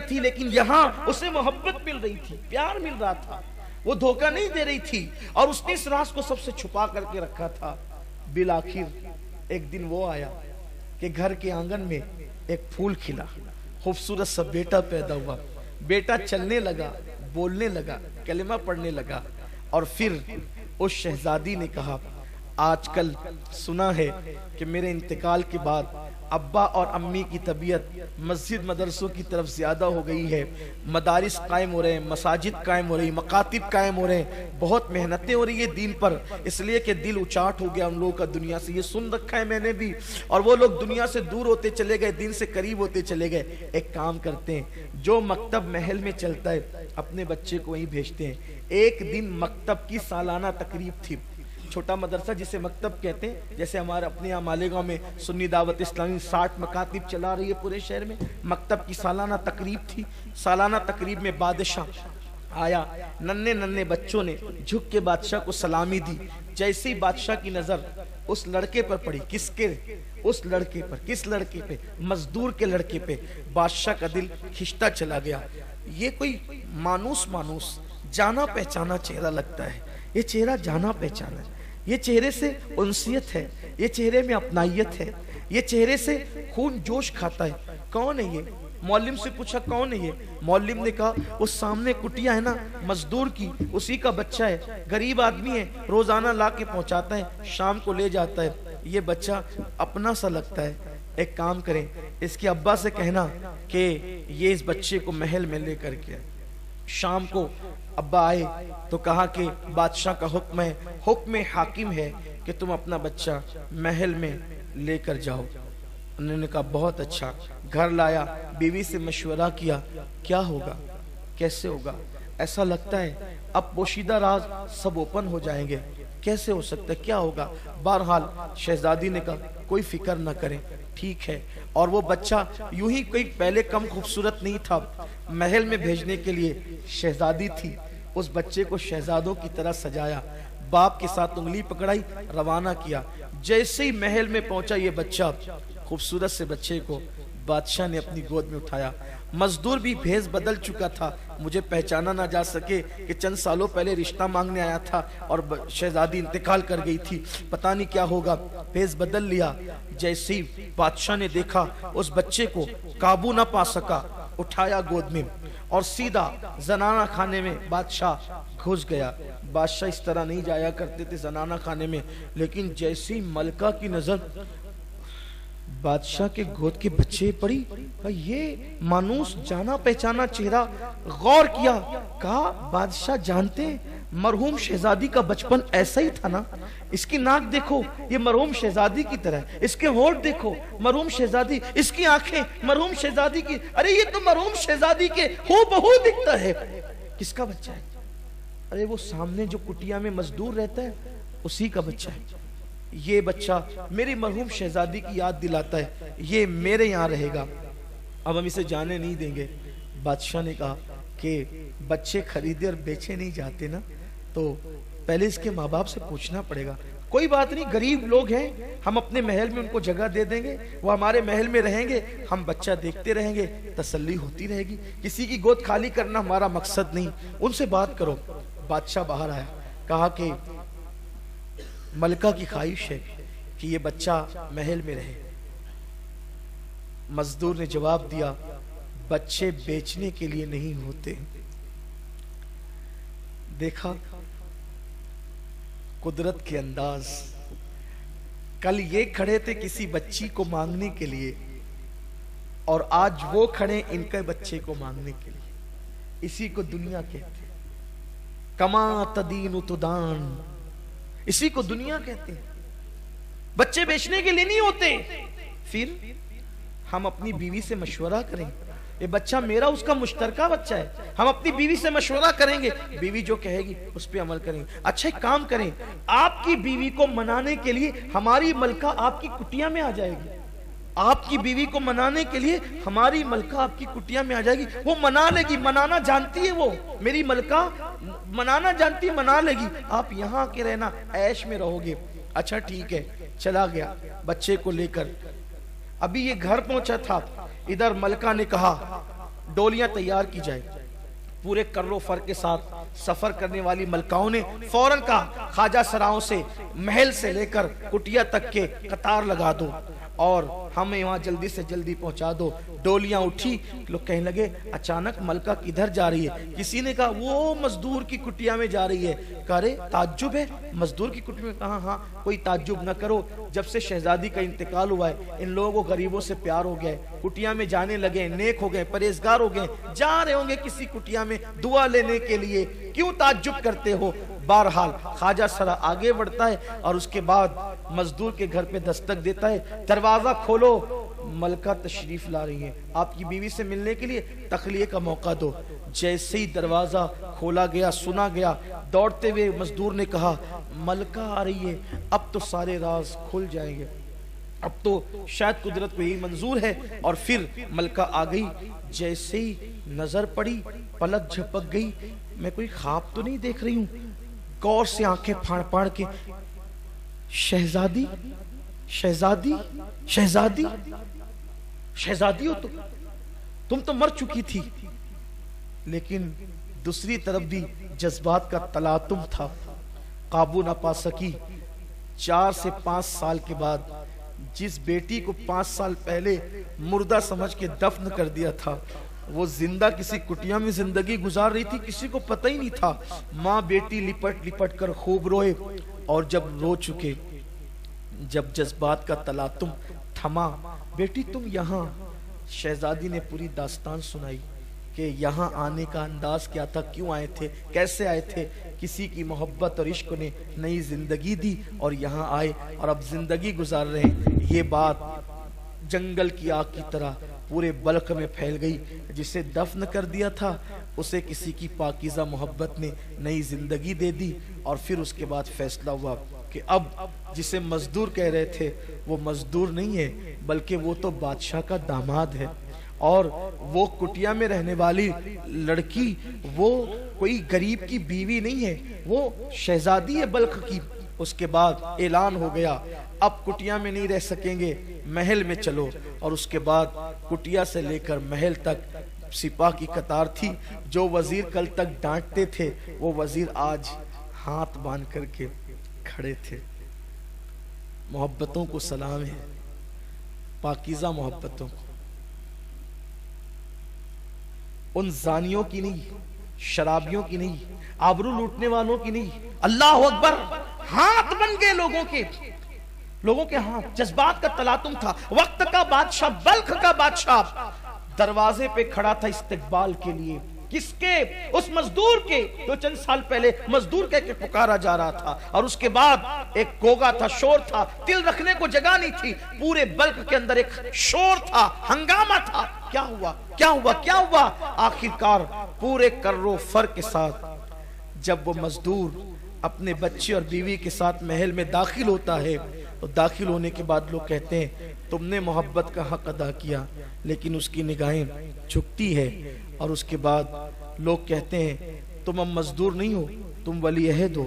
تھی، لیکن یہاں اسے محبت مل رہی تھی، پیار مل رہا تھا، وہ دھوکہ نہیں دے رہی تھی، اور اس نے اس راز کو سب سے چھپا کر کے رکھا تھا۔ بالآخر ایک دن وہ آیا کہ گھر کے آنگن میں ایک پھول کھلا، خوبصورت سا بیٹا پیدا ہوا۔ بیٹا چلنے لگا، بولنے لگا، کلمہ پڑھنے لگا، اور پھر اس شہزادی نے کہا آج کل سنا ہے کہ میرے انتقال کے بعد ابا اور امی کی طبیعت مسجد مدرسوں کی طرف زیادہ ہو گئی ہے، مدارس قائم ہو رہے ہیں، مساجد قائم ہو رہی، مکاتب قائم ہو رہے ہیں، بہت محنتیں ہو رہی ہے دین پر، اس لیے کہ دل اچاٹ ہو گیا ہم لوگوں کا دنیا سے۔ یہ سن رکھا ہے میں نے بھی، اور وہ لوگ دنیا سے دور ہوتے چلے گئے، دین سے قریب ہوتے چلے گئے۔ ایک کام کرتے ہیں، جو مکتب محل میں چلتا ہے اپنے بچے کو وہیں بھیجتے ہیں۔ ایک دن مکتب کی سالانہ تقریب تھی، چھوٹا مدرسہ جسے مکتب کہتے ہیں، جیسے ہمارے اپنے یہاں مالیگاؤں میں سنی دعوت اسلامی 60 مکاتب چلا رہی ہے پورے شہر میں، مکتب کی سالانہ تقریب تھی۔ سالانہ تقریب میں بادشاہ آیا، ننھے بچوں نے جھک کے بادشاہ کو سلامی دی۔ جیسے ہی بادشاہ کی نظر اس لڑکے پر پڑی، اس لڑکے پر، کس لڑکے پہ؟ مزدور کے لڑکے پہ، بادشاہ کا دل کھنچتا چلا گیا۔ یہ کوئی مانوس جانا پہچانا چہرہ لگتا ہے، یہ چہرہ جانا پہچانا ہے، یہ چہرے سے انسیت ہے، یہ چہرے میں اپنائیت ہے، یہ چہرے سے خون جوش کھاتا ہے۔ کون ہے یہ؟ معلم سے پوچھا کون ہے یہ؟ معلم نے کہا وہ سامنے کٹیا ہے نا مزدور کی، اسی کا بچہ ہے، غریب آدمی ہے، روزانہ لا کے پہنچاتا ہے، شام کو لے جاتا ہے، یہ بچہ اپنا سا لگتا ہے۔ ایک کام کریں، اس کے ابا سے کہنا کہ یہ اس بچے کو محل میں لے کر کے۔ شام کو ابا آئے تو کہا کہ بادشاہ کا حکم ہے، حکم حاکم ہے کہ تم اپنا بچہ محل میں لے کر جاؤ۔ انہوں نے کہا بہت اچھا۔ گھر لایا، بیوی سے مشورہ کیا، کیا ہوگا، کیسے ہوگا؟ ایسا لگتا ہے اب پوشیدہ راز سب اوپن ہو جائیں گے، کیسے ہو سکتا ہے، کیا ہوگا؟ بہرحال شہزادی نے کہا کوئی فکر نہ کریں، ٹھیک ہے۔ اور وہ بچہ یوں ہی کوئی پہلے کم خوبصورت نہیں تھا، محل میں بھیجنے کے لیے شہزادی تھی، اس بچے کو شہزادوں کی طرح سجایا، باپ کے ساتھ انگلی پکڑائی، روانہ کیا۔ جیسے ہی محل میں پہنچا یہ بچہ، خوبصورت سے بچے کو بادشاہ نے اپنی گود میں اٹھایا۔ مزدور بھی بھیس بدل چکا تھا، مجھے پہچانا نہ جا سکے کہ چند سالوں پہلے رشتہ مانگنے آیا تھا اور شہزادی انتقال کر گئی تھی، پتہ نہیں کیا ہوگا، بھیس بدل لیا۔ جیسے ہی بادشاہ نے دیکھا اس بچے کو قابو نہ پا سکا، اٹھایا گود میں اور سیدھا زنانہ خانے میں بادشاہ گھس گیا۔ بادشاہ اس طرح نہیں جایا کرتے تھے زنانہ خانے میں، لیکن جیسی ملکہ کی نظر بادشاہ کے گود کے بچے پڑی، یہ مانوس جانا پہچانا چہرہ، غور کیا، کہا بادشاہ جانتے ہیں مرحوم شہزادی کا بچپن ایسا ہی تھا نا، اس کی ناک دیکھو یہ مرحوم شہزادی کی طرح ہے، اس کے ہونٹ دیکھو مرحوم شہزادی، اس کی آنکھیں مرحوم شہزادی کی، ارے یہ تو مرحوم شہزادی کے ہو بہو دکھتا ہے۔ کس کا بچہ ہے؟ ارے وہ سامنے جو کٹیا میں مزدور رہتا ہے اسی کا بچہ ہے، یہ بچہ میری مرحوم شہزادی کی یاد دلاتا ہے، یہ میرے یہاں رہے گا، اب ہم اسے جانے نہیں دیں گے۔ بادشاہ نے کہا کہ بچے خریدے اور بیچے نہیں جاتے نا، تو پہلے اس کے ماں باپ سے پوچھنا پڑے گا. کوئی بات نہیں، غریب لوگ ہیں، ہم اپنے محل میں ان کو جگہ دے دیں گے، وہ ہمارے محل میں رہیں گے، ہم بچہ دیکھتے رہیں گے، تسلی ہوتی رہے گی. کسی کی گود خالی کرنا ہمارا مقصد نہیں. ان سے بات کرو. بادشاہ باہر آیا، کہا کہ ملکہ کی خواہش ہے کہ یہ بچہ محل میں رہے. مزدور نے جواب دیا، بچے بیچنے کے لیے نہیں ہوتے. دیکھا قدرت کے انداز. کل یہ کھڑے تھے کسی بچی کو مانگنے کے لیے، اور آج وہ کھڑے ان کے بچے کو مانگنے کے لیے. اسی کو دنیا کہتے ہیں. کما تدین تدان، اسی کو دنیا کہتے ہیں. بچے بیچنے کے لیے نہیں ہوتے. پھر ہم اپنی بیوی سے مشورہ کریں، یہ بچہ میرا، اس کا مشترکہ بچہ ہے، ہم اپنی بیوی سے مشورہ کریں گے، بیوی جو کہے گی اس پہ عمل کریں گے. اچھا ایک کام کریں، آپ کی بیوی کو منانے کے لیے ہماری ملکہ آپ کی کٹیا میں آ جائے گی. آپ کی بیوی کو منانے کے لیے ہماری ملکہ آپ کی کٹیا میں آ جائے گی. وہ منا لے گی، منانا جانتی ہے وہ، میری ملکہ منانا جانتی ہے، منا لے گی. آپ یہاں کے رہنا، عیش میں رہو گے. اچھا ٹھیک ہے. چلا گیا بچے کو لے کر. ابھی یہ گھر پہنچا تھا، ادھر ملکہ نے کہا ڈولیاں تیار کی جائے. پورے کر و فر کے ساتھ سفر کرنے والی ملکاؤں نے فوراً کہا خواجہ سراؤں سے محل سے لے کر کٹیا تک کے قطار لگا دو اور ہمیں وہاں جلدی سے جلدی پہنچا دو. ڈولیاں اٹھی. لوگ کہنے لگے اچانک ملکہ کدھر جا رہی ہے؟ کسی نے کہا وہ مزدور کی کٹیا میں جا رہی ہے. کہا رے تعجب ہے، مزدور کی کٹیا میں؟ کہا ہاں کوئی تعجب نہ کرو، جب سے شہزادی کا انتقال ہوا ہے ان لوگوں کو غریبوں سے پیار ہو گیا ہے، کٹیا میں جانے لگے، نیک ہو گئے، پرہیزگار ہو گئے، جا رہے ہوں گے کسی کٹیا میں دعا لینے کے لیے، کیوں تعجب کرتے ہو؟ بہرحال خواجہ سرا آگے بڑھتا ہے اور اس کے بعد مزدور کے گھر پہ دستک دیتا ہے. دروازہ کھولو، ملکہ تشریف لا رہی ہیں، آپ کی بیوی سے ملنے کے لیے تخلیے کا موقع دو. جیسے ہی دروازہ کھولا گیا، سنا گیا، دوڑتے ہوئے مزدور نے کہا ملکہ آ رہی ہے، اب تو سارے راز کھل جائیں گے، اب تو شاید قدرت کو یہی منظور ہے. اور پھر ملکہ آ گئی. جیسے ہی نظر پڑی، پلک جھپک گئی، میں کوئی خواب تو نہیں دیکھ رہی ہوں. غور سے آنکھیں پھاڑ پھاڑ کے شہزادی شہزادی شہزادی شہزادی ہو تم تو مر چکی تھی. لیکن دوسری طرف بھی جذبات کا تلاطم تھا، قابو نہ پا سکی. 4 سے 5 سال کے بعد جس بیٹی کو 5 سال پہلے مردہ سمجھ کے دفن کر دیا تھا، وہ زندہ کسی کٹیا میں زندگی گزار رہی تھی، کسی کو پتہ ہی نہیں تھا. ماں بیٹی لپٹ لپٹ کر خوب روئے، اور جب رو چکے، جب جذبات کا تلاطم تھما، بیٹی تم یہاں. شہزادی نے پوری داستان سنائی کہ یہاں آنے کا انداز کیا تھا، کیوں آئے تھے، کیسے آئے تھے. کسی کی محبت اور عشق نے نئی زندگی دی اور یہاں آئے اور اب زندگی گزار رہے ہیں. یہ بات جنگل کی آگ کی طرح پورے بلخ میں پھیل گئی. جسے دفن کر دیا تھا اسے کسی کی پاکیزہ محبت نے نئی زندگی دے دی. اور پھر اس کے بعد فیصلہ ہوا کہ اب جسے مزدور کہہ رہے تھے وہ مزدور نہیں ہے، بلکہ وہ تو بادشاہ کا داماد ہے. اور وہ کٹیا میں رہنے والی لڑکی وہ کوئی غریب کی بیوی نہیں ہے، وہ شہزادی ہے بلخ کی. اس کے بعد اعلان ہو گیا اب کٹیا میں نہیں رہ سکیں گے، محل میں چلو. اور اس کے بعد کٹیا سے لے کر محل تک سپاہ کی قطار تھی. جو وزیر کل تک ڈانٹتے تھے وہ وزیر آج ہاتھ باندھ کر کے کھڑے تھے. محبتوں کو سلام ہے، پاکیزہ محبتوں کو، ان زانیوں کی نہیں، شرابیوں کی نہیں، آبرو لوٹنے والوں کی نہیں. اللہ اکبر. ہاتھ بن گئے لوگوں کے ہاتھ. جذبات کا تلاطم تھا. وقت کا بادشاہ، بلخ کا بادشاہ دروازے پہ کھڑا تھا استقبال کے لیے. کس کے؟ اس مزدور کے جو چند سال پہلے مزدور کہہ کے پکارا جا رہا تھا. اور اس کے بعد ایک گوگا تھا، شور تھا، دل رکھنے کو جگہ نہیں تھی. پورے بلخ کے اندر ایک شور تھا، ہنگامہ تھا. کیا ہوا کیا ہوا کیا ہوا؟ آخرکار پورے کر و فر کے ساتھ جب وہ مزدور اپنے بچے اور بیوی کے ساتھ محل میں داخل ہوتا ہے تو داخل ہونے کے بعد لوگ کہتے ہیں تم نے محبت کا حق ادا کیا، لیکن اس کی نگاہیں جھکتی ہے. اور اس کے بعد لوگ کہتے ہیں تم اب مزدور نہیں ہو، تم ولی عہد ہو.